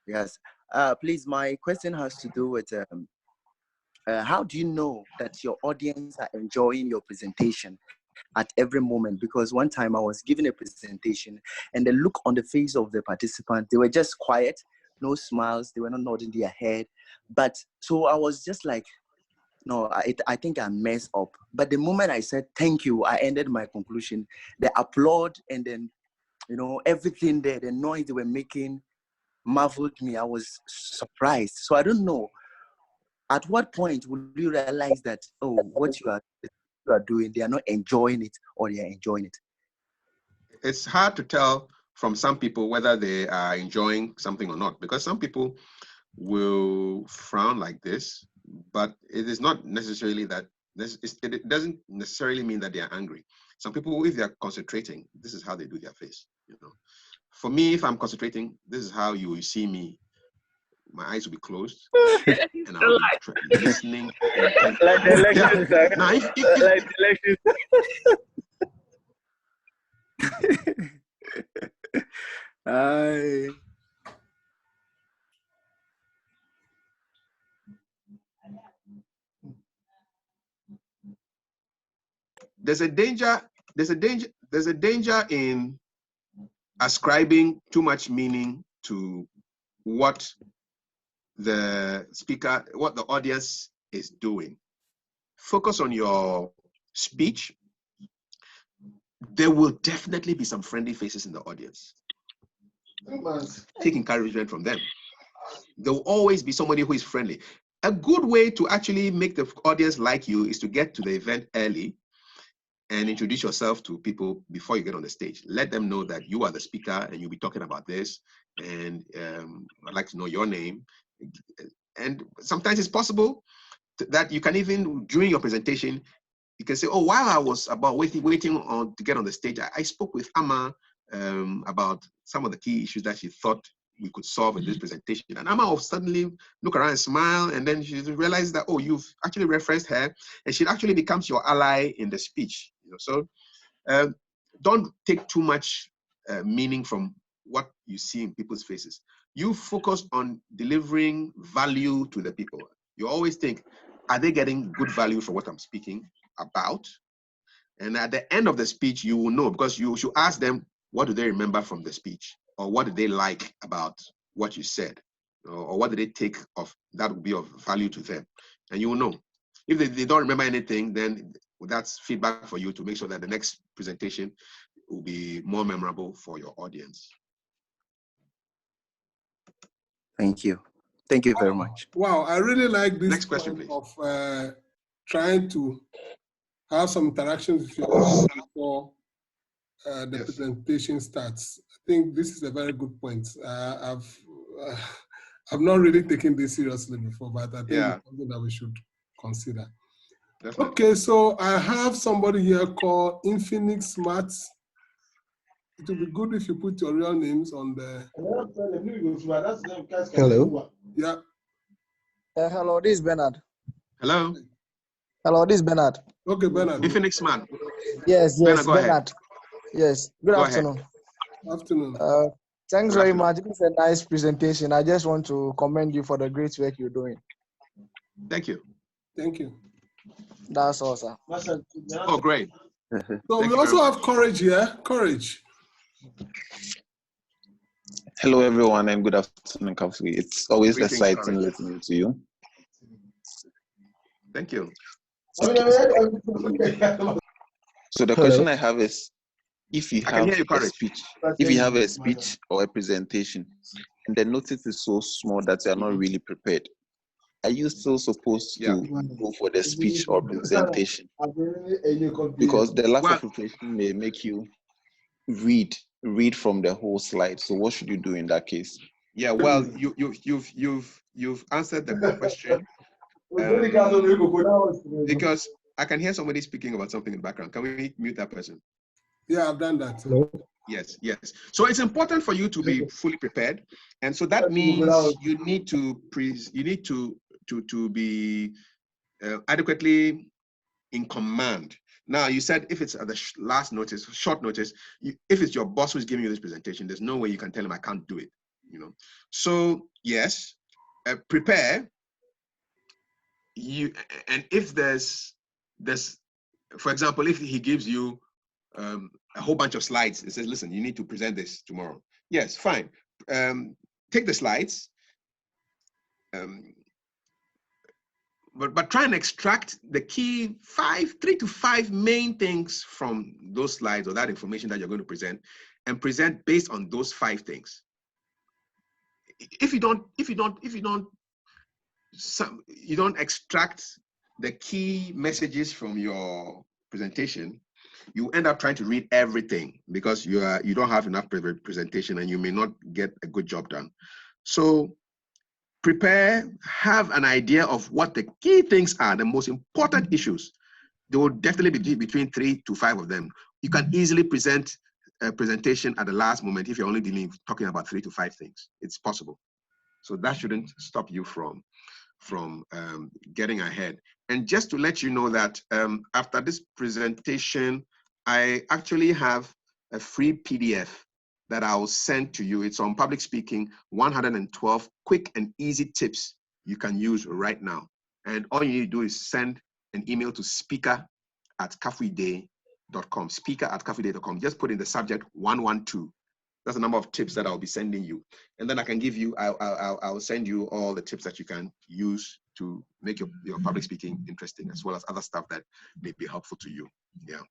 Yes. Please, my question has to do with how do you know that your audience are enjoying your presentation at every moment? Because one time I was giving a presentation and the look on the face of the participants, they were just quiet, no smiles, they were not nodding their head. But so I was just like, no, I think I messed up. But the moment I said thank you, I ended my conclusion. The applaud and then, everything there, the noise they were making marveled me. I was surprised. So I don't know, at what point will you realize that, oh, what you are doing, they are not enjoying it or they are enjoying it? It's hard to tell from some people whether they are enjoying something or not, because some people will frown like this, but it is not necessarily that it doesn't necessarily mean that they are angry. Some people, if they are concentrating, this is how they do their face. For me, if I'm concentrating, this is how you will see me. My eyes will be closed, and I'll be listening. Like the elections, sir. Now, Like the elections. there's a danger in ascribing too much meaning to what the speaker, what the audience is doing. Focus on your speech. There will definitely be some friendly faces in the audience. Take encouragement from them. There will always be somebody who is friendly. A good way to actually make the audience like you is to get to the event early and introduce yourself to people before you get on the stage. Let them know that you are the speaker and you'll be talking about this, and I'd like to know your name. And sometimes it's possible that you can even, during your presentation, you can say, oh, while I was about waiting to get on the stage, I spoke with Amma about some of the key issues that she thought we could solve in this presentation. And Amma will suddenly look around and smile, and then she realizes that, oh, you've actually referenced her, and she actually becomes your ally in the speech. So don't take too much meaning from what you see in people's faces. You focus on delivering value to the people. You always think, are they getting good value for what I'm speaking about? And at the end of the speech, you will know, because you should ask them, what do they remember from the speech? Or what did they like about what you said? Or what did they take of that would be of value to them? And you will know. If they don't remember anything, then that's feedback for you to make sure that the next presentation will be more memorable for your audience. Thank you. Thank you very much. Wow, I really like this Next question, please. of trying to have some interactions with your audience before the presentation starts. I think this is a very good point. I've not really taken this seriously before, but I think Yeah. it's something that we should consider. Definitely. Okay, so I have somebody here called Infinix Smart. It would be good if you put your real names on the. Hello. Yeah. Hello, this is Bernard. Hello. Hello, this is Bernard. Okay, Bernard. Infinix man. Yes, Bernard, go ahead. Bernard. Yes. Good Go ahead. afternoon. Afternoon. Thanks Good very afternoon. much. This is a nice presentation. I just want to commend you for the great work you're doing. Thank you. Thank you. That's all, sir. Oh, great. So Thank we you also very have Courage here. Courage. Hello, everyone, and good afternoon, Kafui. It's always Greetings, exciting Courage. listening to you. Thank you. So the question I have is, if you I can hear have you, a Courage. speech, if you have a speech or a presentation, and the notice is so small that you are not really prepared, are you still supposed to go for the speech or presentation? Because the lack of preparation may make you read from the whole slide. So what should you do in that case? Yeah, well, you've answered the question because I can hear somebody speaking about something in the background. Can we mute that person? Yeah, I've done that. Hello? Yes. So it's important for you to be fully prepared, and so that means you need to be adequately in command. Now, you said if it's at the last notice, short notice, if it's your boss who's giving you this presentation, there's no way you can tell him I can't do it. So yes, prepare. And if there's for example, if he gives you a whole bunch of slides, it says, listen, you need to present this tomorrow. Yes, fine. Take the slides, but try and extract the key 3 to 5 main things from those slides or that information that you're going to present, and present based on those 5 things. If you don't extract the key messages from your presentation, you end up trying to read everything because you don't have enough presentation and you may not get a good job done. So prepare, have an idea of what the key things are, the most important issues. There will definitely be between 3 to 5 of them. You can easily present a presentation at the last moment if you're only talking about 3 to 5 things. It's possible. So that shouldn't stop you from getting ahead. And just to let you know that after this presentation, I actually have a free PDF that I'll send to you. It's on public speaking, 112 quick and easy tips you can use right now. And all you need to do is send an email to speaker@kafuidey.com, speaker@kafuidey.com. Just put in the subject 112. That's the number of tips that I'll be sending you. And then I can give you, I'll send you all the tips that you can use to make your public speaking interesting, as well as other stuff that may be helpful to you. Yeah.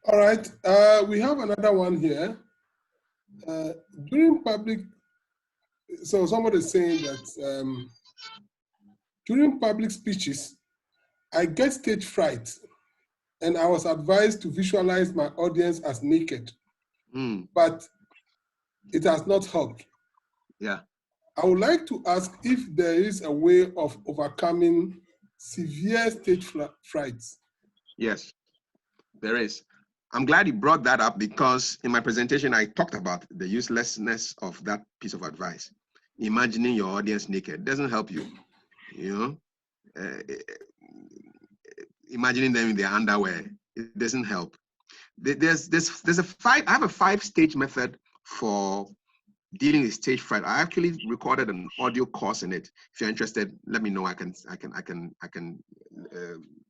All right, we have another one here. During public, so somebody's saying that during public speeches, I get stage fright, and I was advised to visualize my audience as naked, but it has not helped. Yeah. I would like to ask if there is a way of overcoming severe stage frights. Yes, there is. I'm glad you brought that up because in my presentation, I talked about the uselessness of that piece of advice. Imagining your audience naked doesn't help you, imagining them in their underwear, it doesn't help. There's I have a 5-stage method for dealing with stage fright. I actually recorded an audio course in it. If you're interested, let me know.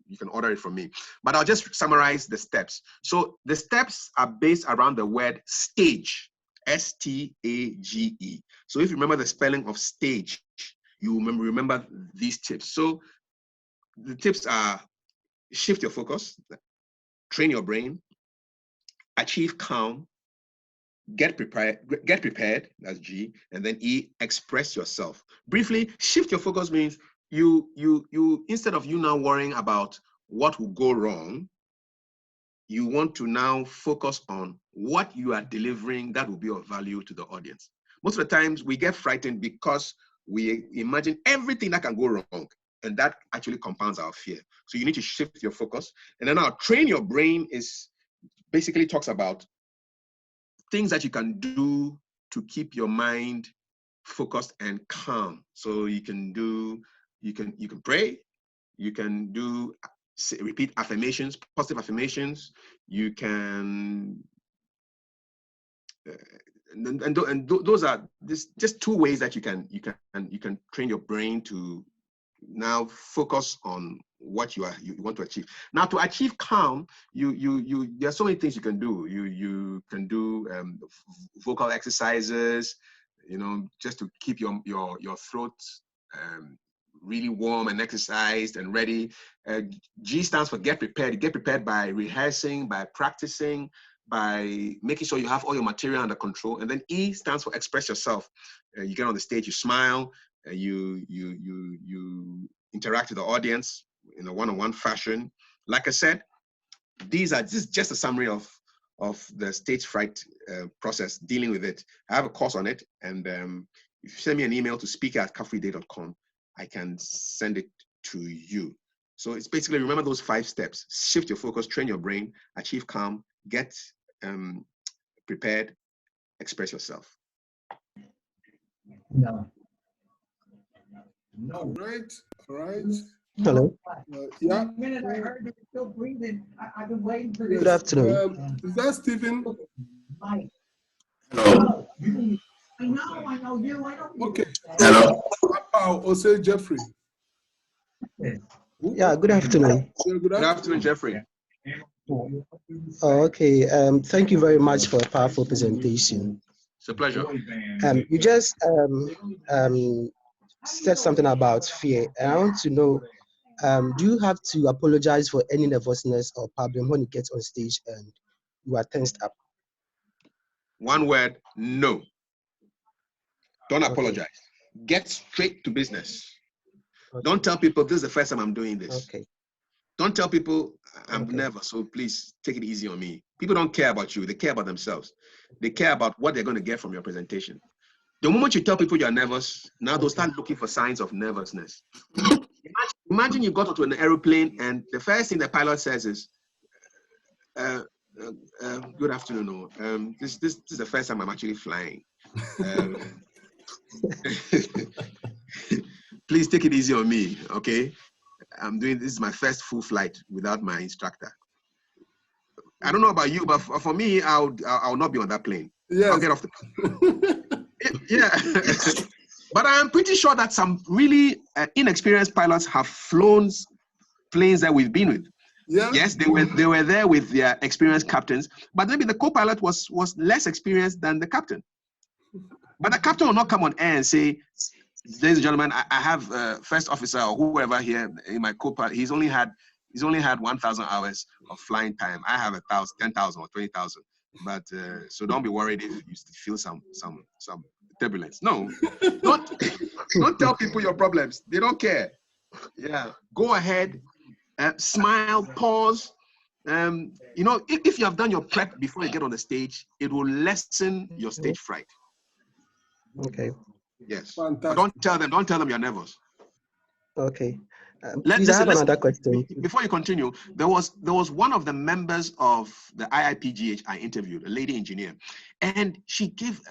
You can order it from me. But I'll just summarize the steps. So the steps are based around the word stage, S-T-A-G-E. So if you remember the spelling of stage, you remember these tips. So the tips are: shift your focus, train your brain, achieve calm, get prepared, that's G, and then E, express yourself. Briefly, shift your focus means you instead of you now worrying about what will go wrong, you want to now focus on what you are delivering that will be of value to the audience. most of the times we get frightened because we imagine everything that can go wrong, and that actually compounds our fear. So you need to shift your focus. And then now train your brain is basically talks about things that you can do to keep your mind focused and calm. So you can pray, you can repeat affirmations, positive affirmations. You can, and those are just two ways that you can train your brain to now focus on what you want to achieve. Now, to achieve calm, there are so many things you can do. You can do vocal exercises, just to keep your throat really warm and exercised and ready. G stands for get prepared. You get prepared by rehearsing, by practicing, by making sure you have all your material under control. And then E stands for express yourself. You get on the stage, you smile, you interact with the audience in a one-on-one fashion. Like I said, this is just a summary of the stage fright process, dealing with it. I have a course on it, and if you send me an email to speaker@kafuidey.com, I can send it to you. So it's basically, remember those 5 steps: shift your focus, train your brain, achieve calm, get prepared, express yourself. No. All right. Hello. Yeah. The minute I heard you were still breathing, I've been waiting for this. Good afternoon. Is that Stephen? Mike. Hello. I know you. I don't. Okay. Hello. Or say Jeffrey. Yeah, good afternoon. Good afternoon, Jeffrey. Oh, okay. Thank you very much for a powerful presentation. It's a pleasure. You just said something about fear, and I want to know, do you have to apologize for any nervousness or problem when you get on stage and you are tensed up? One word: no. Don't apologize. Get straight to business. Don't tell people this is the first time I'm doing this. Don't tell people I'm nervous, so please take it easy on me. People don't care about you. They care about themselves. They care about what they're going to get from your presentation. The moment you tell people you're nervous, now they'll start looking for signs of nervousness. Imagine you got onto an aeroplane and the first thing the pilot says is, good afternoon. This is the first time I'm actually flying. Please take it easy on me, okay? This is my first full flight without my instructor. I don't know about you, but for me, I'll not be on that plane. Yes. I'll get off the plane. Yeah. But I'm pretty sure that some really inexperienced pilots have flown planes that we've been with. Yeah. Yes, they were there with their experienced captains, but maybe the co-pilot was less experienced than the captain. But the captain will not come on air and say, ladies and gentlemen, I have first officer or whoever here in my co-pilot. He's only had 1,000 hours of flying time. I have 10,000 or 20,000. But so don't be worried if you feel some turbulence. No, don't tell people your problems. They don't care. Yeah, go ahead, smile, pause. If you have done your prep before you get on the stage, it will lessen your stage fright. Okay. Yes. But don't tell them you're nervous. Okay. Please, I have another question. Before you continue, there was one of the members of the IIPGH I interviewed, a lady engineer, and she gave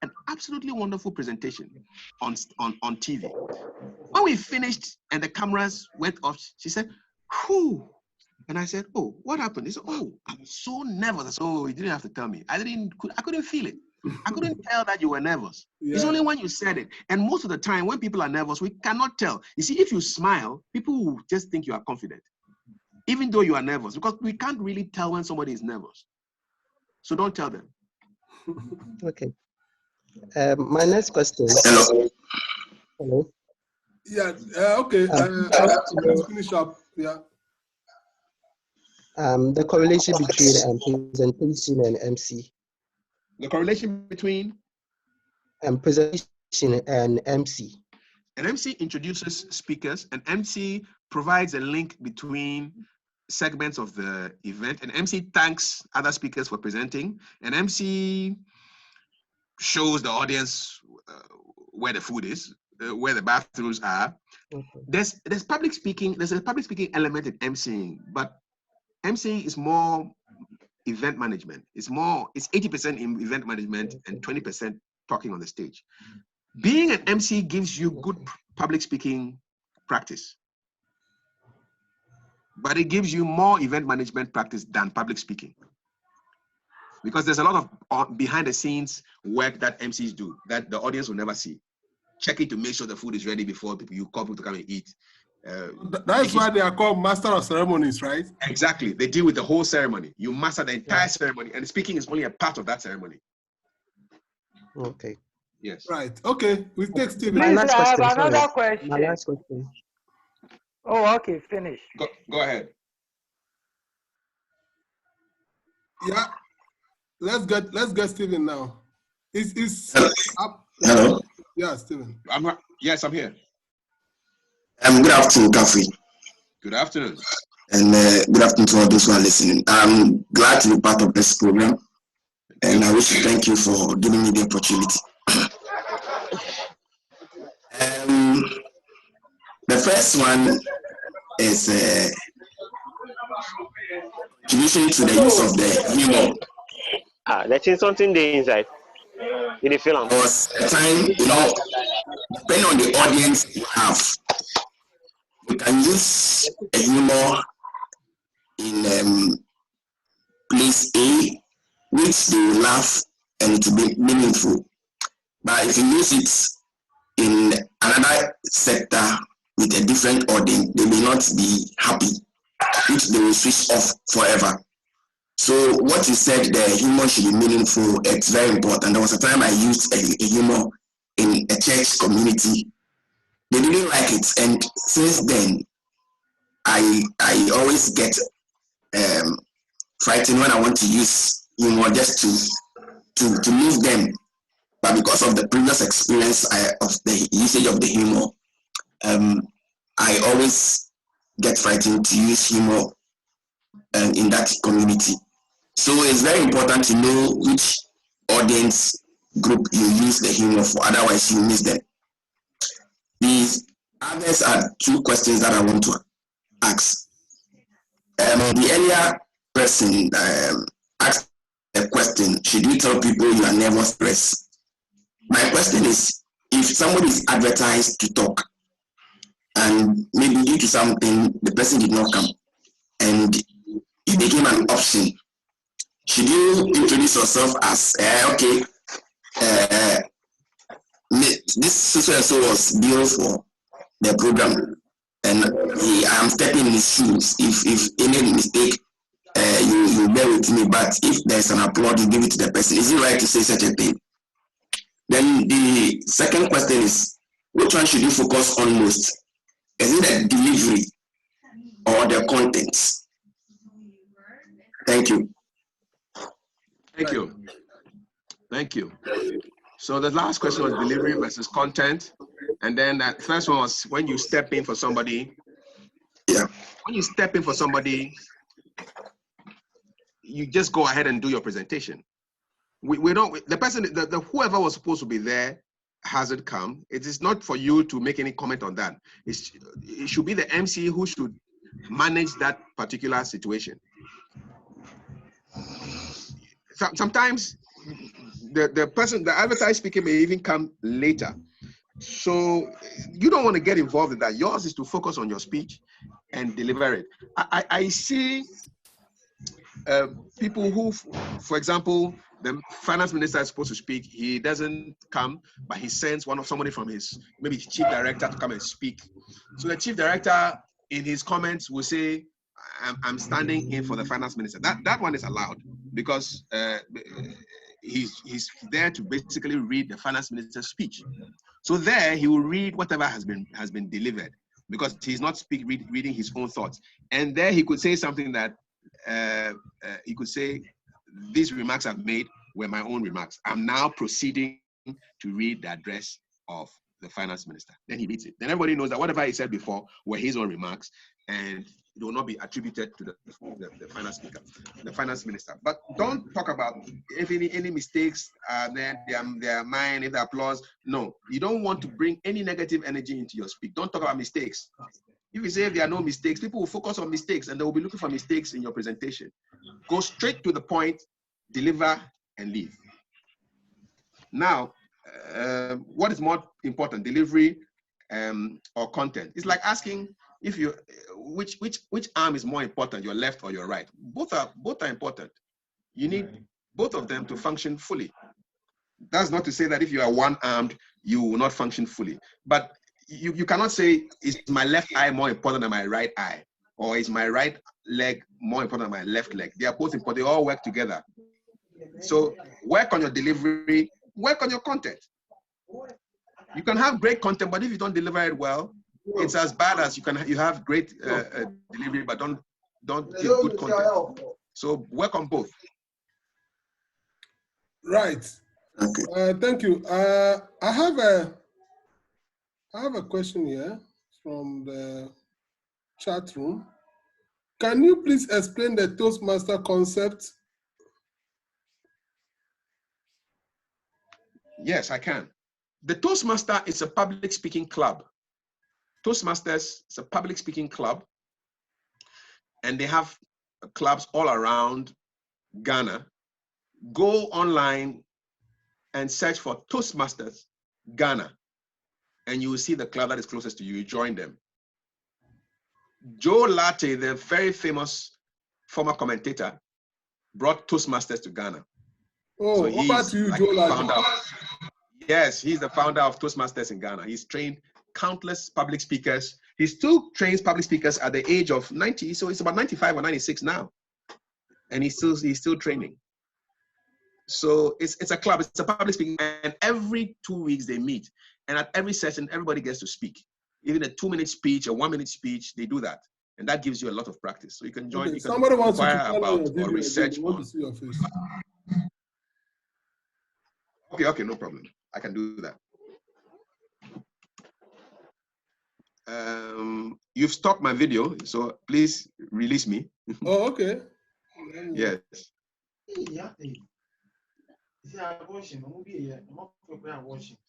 an absolutely wonderful presentation on TV. When we finished and the cameras went off, she said, "Whew." And I said, "Oh, what happened?" He said, "Oh, I'm so nervous." I said, "Oh, you didn't have to tell me. I couldn't feel it. I couldn't tell that you were nervous." Yeah. It's only when you said it. And most of the time, when people are nervous, we cannot tell. You see, if you smile, people will just think you are confident, even though you are nervous, because we can't really tell when somebody is nervous. So don't tell them. Okay. My next question. Hello. Yeah. Okay. Let's finish up. Yeah. The correlation between presentation and MC. The correlation between presentation and MC. An MC introduces speakers, and MC provides a link between segments of the event, and MC thanks other speakers for presenting, and MC shows the audience where the food is, where the bathrooms are. Okay. There's public speaking. There's a public speaking element in emceeing, but emceeing is more event management. It's 80% in event management and 20% talking on the stage. Being an MC gives you good public speaking practice, but it gives you more event management practice than public speaking, because there's a lot of behind the scenes work that MCs do that the audience will never see. Checking to make sure the food is ready before you call people to come and eat. That's why they are called master of ceremonies, right? Exactly. They deal with the whole ceremony. You master the entire ceremony, and speaking is only a part of that ceremony. Okay. Yes. Right. Okay. We take Stephen. Please, last I have question, another sorry. question. My last question. Oh, okay, finish. Go ahead. Yeah. Let's get Stephen now. Is up? Hello. Yeah, Stephen. Yes, I'm here. Good afternoon, Kafui. Good afternoon. And good afternoon to all those who are listening. I'm glad to be part of this program, and I wish to thank you for giving me the opportunity. The first one is contribution to the use of the humor. That's something there inside. In the film. Because at time, depending on the audience you have, you can use a humor in place A, which they will laugh and it will be meaningful. But if you use it in another sector with a different audience, they may not be happy, which they will switch off forever. So what you said, the humor should be meaningful. It's very important. There was a time I used a humor in a church community. They didn't like it, and since then, I always get frightened when I want to use humor just to move them. But because of the previous experience of the usage of the humor, I always get frightened to use humor in that community. So it's very important to know which audience group you use the humor for, otherwise you miss them. These others are two questions that I want to ask. The earlier person asked a question, should you tell people you are nervous press? My question is, if somebody is advertised to talk and maybe due to something the person did not come and it became an option, should you introduce yourself as, this so-and-so was billed for the program and I am stepping in his shoes. If any mistake, you bear with me, but if there's an applaud, you give it to the person. Is it right to say such a thing? Then the second question is, which one should you focus on most? Is it the delivery or the content? Thank you. Thank you. Thank you. So the last question was delivery versus content. And then that first one was when you step in for somebody. Yeah. When you step in for somebody, you just go ahead and do your presentation. We don't, the person, whoever was supposed to be there hasn't come. It is not for you to make any comment on that. It should be the MC who should manage that particular situation. Sometimes the advertised speaker may even come later. So you don't want to get involved in that. Yours is to focus on your speech and deliver it. I see people who, for example, the finance minister is supposed to speak. He doesn't come, but he sends somebody from his, maybe his chief director to come and speak. So the chief director in his comments will say, I'm standing in for the finance minister. That one is allowed because he's there to basically read the finance minister's speech. So there he will read whatever has been delivered because he's not reading his own thoughts. And there he could say something that he could say, these remarks I've made were my own remarks. I'm now proceeding to read the address of the finance minister. Then he reads it. Then everybody knows that whatever he said before were his own remarks, and it will not be attributed to the finance speaker, the finance minister. But don't talk about if any mistakes are there, they are mine, if the applause. No, you don't want to bring any negative energy into your speech. Don't talk about mistakes. If you say if there are no mistakes, people will focus on mistakes and they will be looking for mistakes in your presentation. Go straight to the point, deliver, and leave. Now, what is more important, delivery or content? It's like asking if you which arm is more important, your left or your right. Both are important. You need both of them to function fully. That's not to say that if you are one-armed, you will not function fully. But you cannot say, is my left eye more important than my right eye? Or is my right leg more important than my left leg? They are both important. They all work together. So work on your delivery, work on your content. You can have great content, but if you don't deliver it well, it's as bad as you have great delivery, but don't give good content. So work on both. Right. Thank you. I have a question here from the chat room. Can you please explain the Toastmaster concept? Yes, I can. The Toastmaster is a public speaking club. Toastmasters is a public speaking club, and they have clubs all around Ghana. Go online and search for Toastmasters Ghana, and you will see the club that is closest to you. You join them. Joe Latte, the very famous former commentator, brought Toastmasters to Ghana. Oh, so he's over to you, like Joe Latte. founder. Yes, he's the founder of Toastmasters in Ghana. He's trained countless public speakers. He still trains public speakers at the age of 90, so it's about 95 or 96 now. And he's still training. So it's a club, it's a public speaking, and every 2 weeks they meet. And at every session, everybody gets to speak. Even a 2-minute speech, a 1-minute speech, they do that. And that gives you a lot of practice. So you can join, Okay, you can somebody wants inquire to turn on about your video or research again. They want on. to see your face. Okay, no problem. I can do that. You've stopped my video, so please release me. Oh, okay. Yes.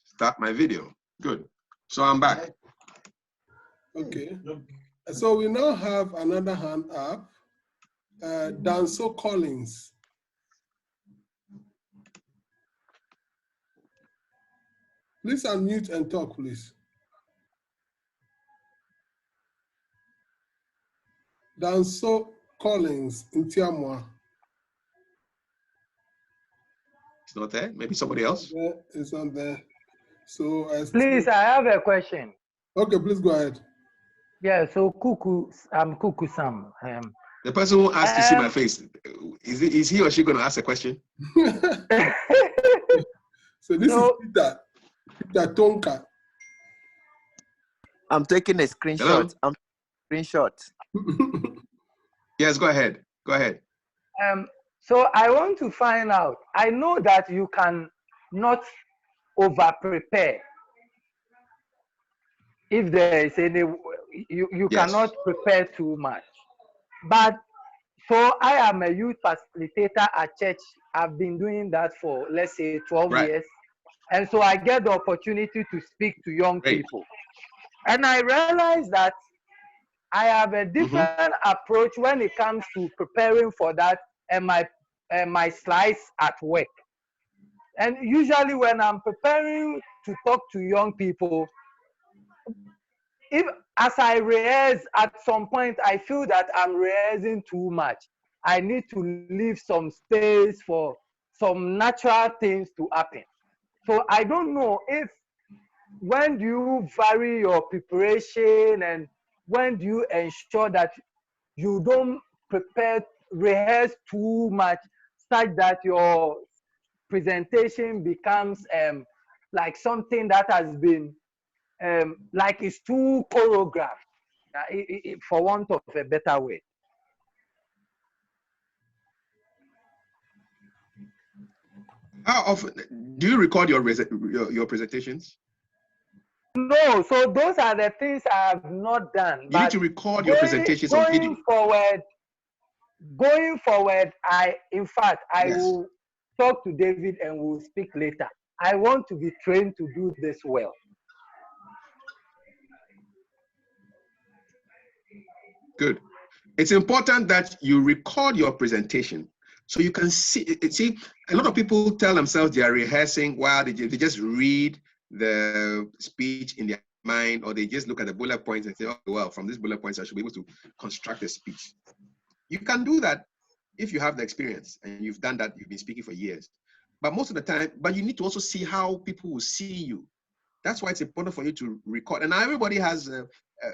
Start my video. Good. So I'm back. Okay. So we now have another hand up. Danso Collins. Please unmute and talk, please. Danso Collins in Tiamwa. It's not there. Maybe somebody else. It's not there. So please, I have a question. Okay, please go ahead. Yeah. So Kuku Sam. The person who asked to see my face, is he or she going to ask a question? So this is Peter Tonka. I'm taking a screenshot. Yes, go ahead. Go ahead. So I want to find out. I know that you can not over prepare. If there is any, you Yes. cannot prepare too much. But so I am a youth facilitator at church. I've been doing that for, let's say, 12 years. And so I get the opportunity to speak to young people. And I realize that I have a different approach when it comes to preparing for that and my slides at work. And usually when I'm preparing to talk to young people, as I rehearse, at some point I feel that I'm rehearsing too much. I need to leave some space for some natural things to happen. So I don't know when do you vary your preparation, and when do you ensure that you don't rehearse too much such that your presentation becomes like something that has been like it's too choreographed, for want of a better way. How often do you record your presentations? No, so those are the things I have not done. You But need to record your presentations on video. Going forward, in fact, I Yes. will talk to David and we'll speak later. I want to be trained to do this well. Good. It's important that you record your presentation so you can see. A lot of people tell themselves they are rehearsing while they just read the speech in their mind, or they just look at the bullet points and say, oh, well, from these bullet points, I should be able to construct a speech. You can do that if you have the experience and you've done that, you've been speaking for years. But most of the time, but you need to also see how people will see you. That's why it's important for you to record. And now everybody has a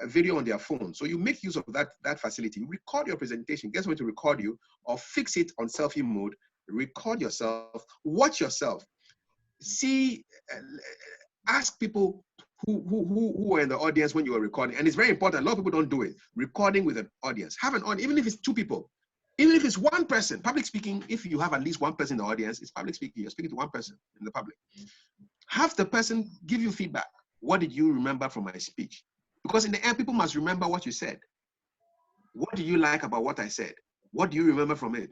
video on their phone. So you make use of that facility. Record your presentation, get someone to record you, or fix it on selfie mode, record yourself, watch yourself. See, ask people who were in the audience when you were recording. And it's very important, a lot of people don't do it. Recording with an audience. Have an audience, even if it's 2 people. Even if it's 1 person, public speaking, if you have at least 1 person in the audience, it's public speaking. You're speaking to 1 person in the public. Have the person give you feedback. What did you remember from my speech? Because in the end, people must remember what you said. What do you like about what I said? What do you remember from it?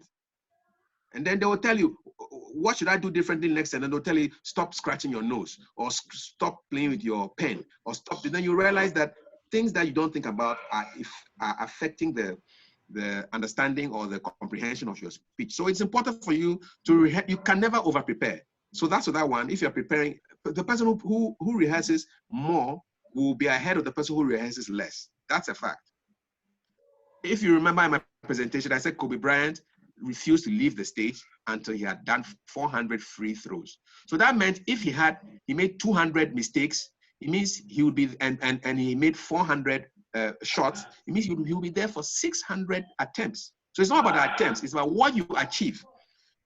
And then they will tell you, what should I do differently next time? And they'll tell you, stop scratching your nose, or stop playing with your pen, or stop. And then you realize that things that you don't think about are affecting the understanding or the comprehension of your speech. So it's important for you to, you can never over prepare. So that's that one. If you're preparing, the person who rehearses more will be ahead of the person who rehearses less. That's a fact. If you remember in my presentation, I said Kobe Bryant refused to leave the stage until he had done 400 free throws. So that meant if he made 200 mistakes, it means he would be, and he made 400 shots, it means he will be there for 600 attempts. So it's not about the attempts, it's about what you achieve.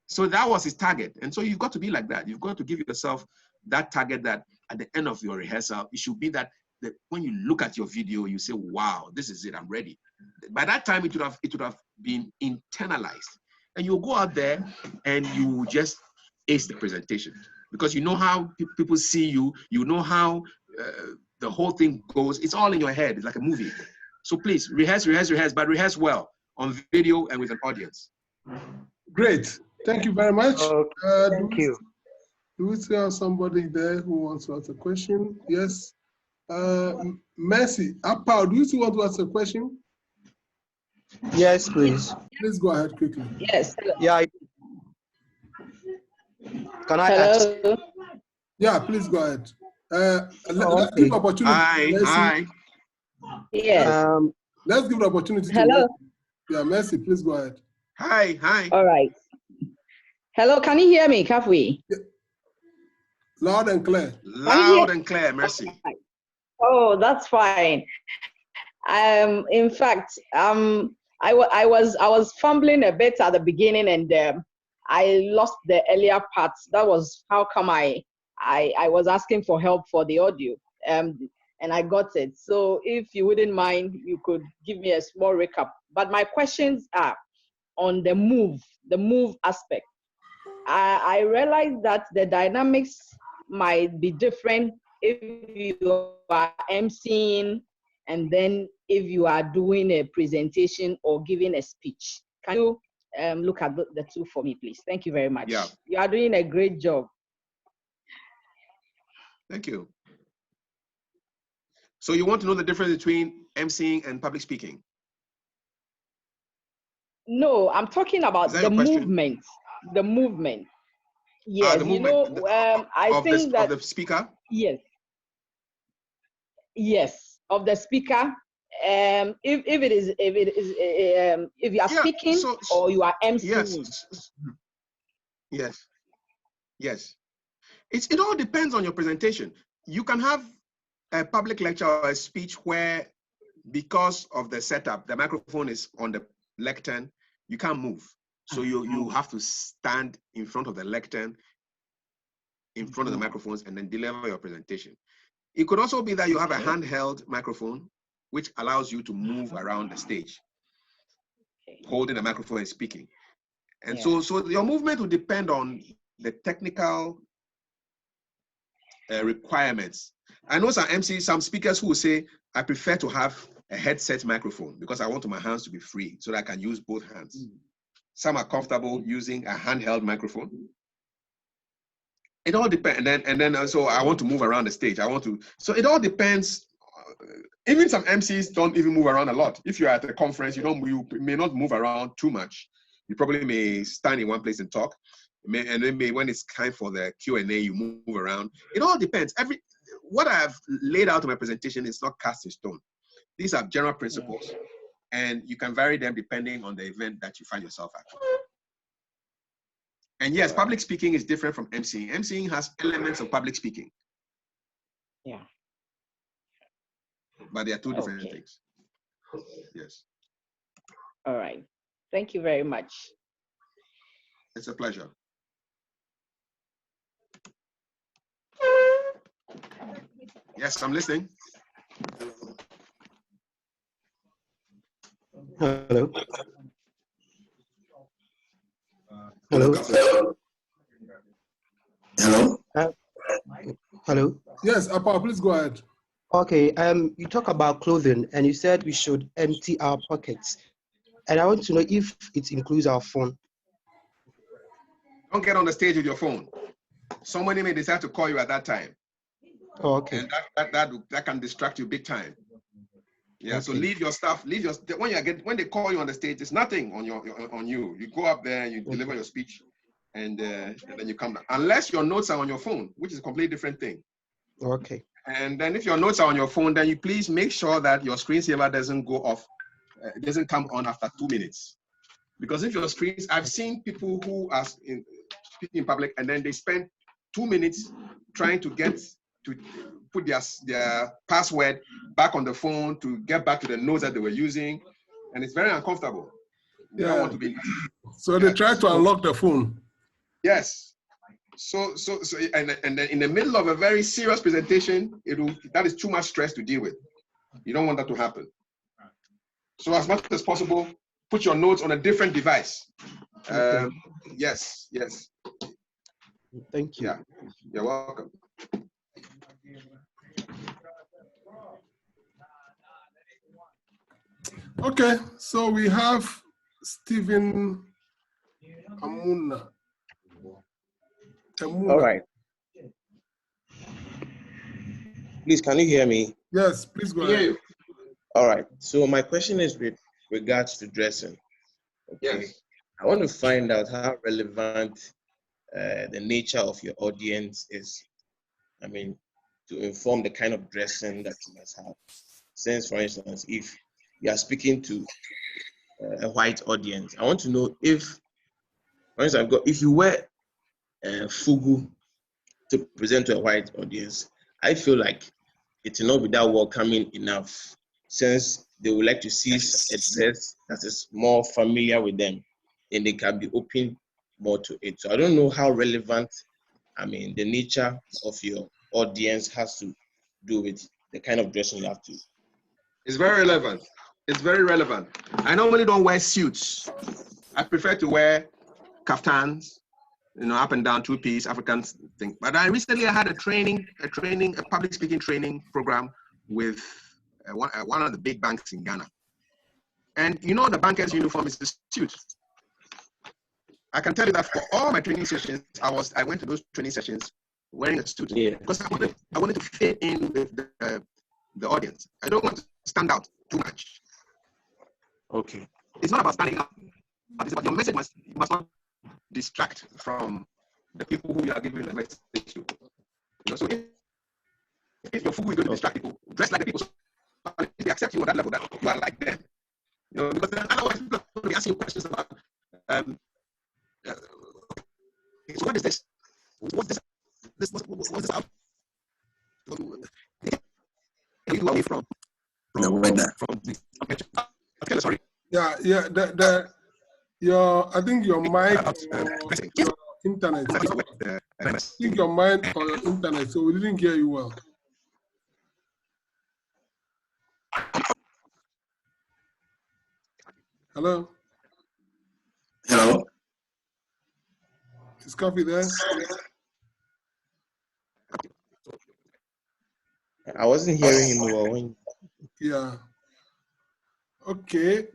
So that was his target. And so you've got to be like that. You've got to give yourself that target, that at the end of your rehearsal, it should be that when you look at your video, you say, wow, this is it, I'm ready. By that time, it would have been internalized. And you'll go out there and you just ace the presentation, because you know how people see you, you know how the whole thing goes. It's all in your head. It's like a movie. So please rehearse, but rehearse well on video and with an audience. Great. Thank you very much. Thank you. Do we still have somebody there who wants to ask a question? Yes. Mercy, Apau, do you still want to ask a question? Yes, please. Please go ahead quickly. Yes. Yeah. Can I ask? Yeah, please go ahead. Let's give opportunity. Hi. Yes. Let's give the opportunity. Hello. Yeah, Mercy, please go ahead. Hi. All right. Hello, can you hear me, Kafui? Yeah. Loud and clear. Loud and clear, Mercy. Oh, that's fine. In fact, I was fumbling a bit at the beginning, and I lost the earlier parts. That was how come I was asking for help for the audio, and I got it. So if you wouldn't mind, you could give me a small recap. But my questions are on the move aspect. I realize that the dynamics might be different if you are emceeing and then if you are doing a presentation or giving a speech. Can you look at the two for me, please? Thank you very much. Yeah. You are doing a great job. Thank you. So you want to know the difference between emceeing and public speaking? No, I'm talking about the movement. The movement. Yes, the movement, I think that of the speaker. Yes, of the speaker. If you are speaking or you are emceeing. Yes. It all depends on your presentation. You can have a public lecture or a speech where, because of the setup, the microphone is on the lectern, you can't move. So you have to stand in front of the lectern, in front of the microphones, and then deliver your presentation. It could also be that you have a handheld microphone, which allows you to move around the stage, holding the microphone and speaking. And so your movement will depend on the technical requirements. I know some MCs, some speakers who will say, I prefer to have a headset microphone because I want my hands to be free so that I can use both hands. Some are comfortable using a handheld microphone. It all depends. And then so I want to move around the stage. So it all depends. Even some MCs don't even move around a lot. If you're at a conference, you may not move around too much. You probably may stand in one place and talk. And then when it's time for the Q&A, you move around. It all depends. What I've laid out in my presentation is not cast in stone. These are general principles, and you can vary them depending on the event that you find yourself at. And yes, public speaking is different from MCing. MCing has elements of public speaking. Yeah. But they are two different things. Yes. All right. Thank you very much. It's a pleasure. Yes, I'm listening. Hello. Hello. Hello. Hello. Yes, Apa, please go ahead. Okay. You talk about clothing, and you said we should empty our pockets, and I want to know if it includes our phone. Don't get on the stage with your phone. Somebody may decide to call you at that time. Oh, okay. And that can distract you big time. Yeah. Okay. So leave your stuff. When they call you on the stage, it's nothing on you. You go up there, you deliver your speech, and then you come back. Unless your notes are on your phone, which is a completely different thing. Okay. And then if your notes are on your phone, then you please make sure that your screensaver doesn't go off. It doesn't come on after 2 minutes. Because if your screens, I've seen people who are speaking in public and then they spend 2 minutes trying to put their password back on the phone to get back to the notes that they were using, and it's very uncomfortable. You don't want to be. So they try to unlock the phone. Yes. So and then in the middle of a very serious presentation, that is too much stress to deal with. You don't want that to happen. So as much as possible, put your notes on a different device. Yes. Thank you. Yeah, you're welcome. Okay, so we have Stephen Amuna. All right. Please, can you hear me? Yes, please go ahead. All right. So my question is with regards to dressing. Okay. Yes. I want to find out how relevant the nature of your audience is. I mean, to inform the kind of dressing that you must have. Since, for instance, if you are speaking to a white audience, I want to know if, for instance, if you wear fugu to present to a white audience, I feel like it will not be that welcoming enough, since they would like to see a dress that is more familiar with them, and they can be open more to it. So I don't know how relevant, the nature of your audience has to do with the kind of dressing you have to. It's very relevant. It's very relevant. I normally don't wear suits. I prefer to wear kaftans, up and down, two-piece African thing. But I recently had a public speaking training program with one of the big banks in Ghana. And the banker's uniform is a suit. I can tell you that for all my training sessions, I went to those training sessions wearing a suit, because I wanted to fit in with the audience. I don't want to stand out too much. Okay. It's not about standing out, but it's about your message must not distract from the people who you are giving the message to. So if your food is going to distract people, dress like the people, so they accept you on that level, that you are like them. Because then otherwise people are going to be asking you questions about, so what is this? What's this? What's this out? You away from the weather. Okay, sorry. Yeah. I think your mic or your internet. I think your mic or your internet, so we didn't hear you well. Hello? Hello? Is Kafui there? I wasn't hearing him well. When... Yeah. Okay.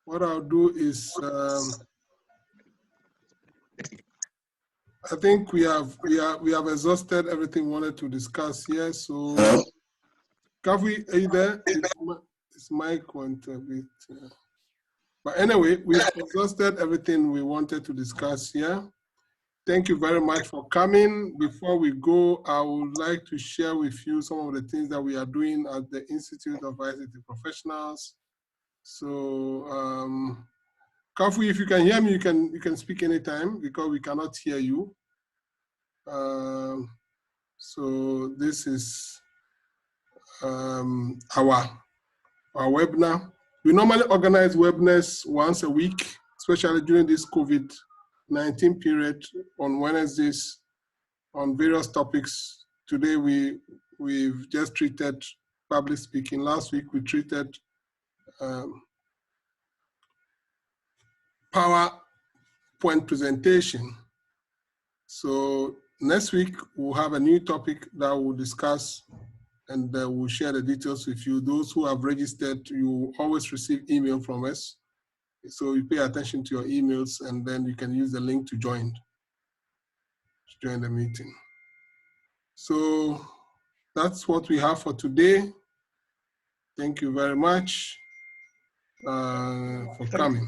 What I'll do is, I think we have exhausted everything we wanted to discuss here. So, Kafui, are you there? His mic went a bit. But anyway, we've exhausted everything we wanted to discuss here. Thank you very much for coming. Before we go, I would like to share with you some of the things that we are doing at the Institute of ICT Professionals. So, Kafui, if you can hear me, you can speak anytime because we cannot hear you. So this is our webinar. We normally organize webinars once a week, especially during this COVID-19 period on Wednesdays on various topics. Today we've just treated public speaking. Last week we treated PowerPoint presentation. So next week we'll have a new topic that we'll discuss and we'll share the details with you. Those who have registered, you always receive email from us. So you pay attention to your emails and then you can use the link to join the meeting. So that's what we have for today. Thank you very much for coming.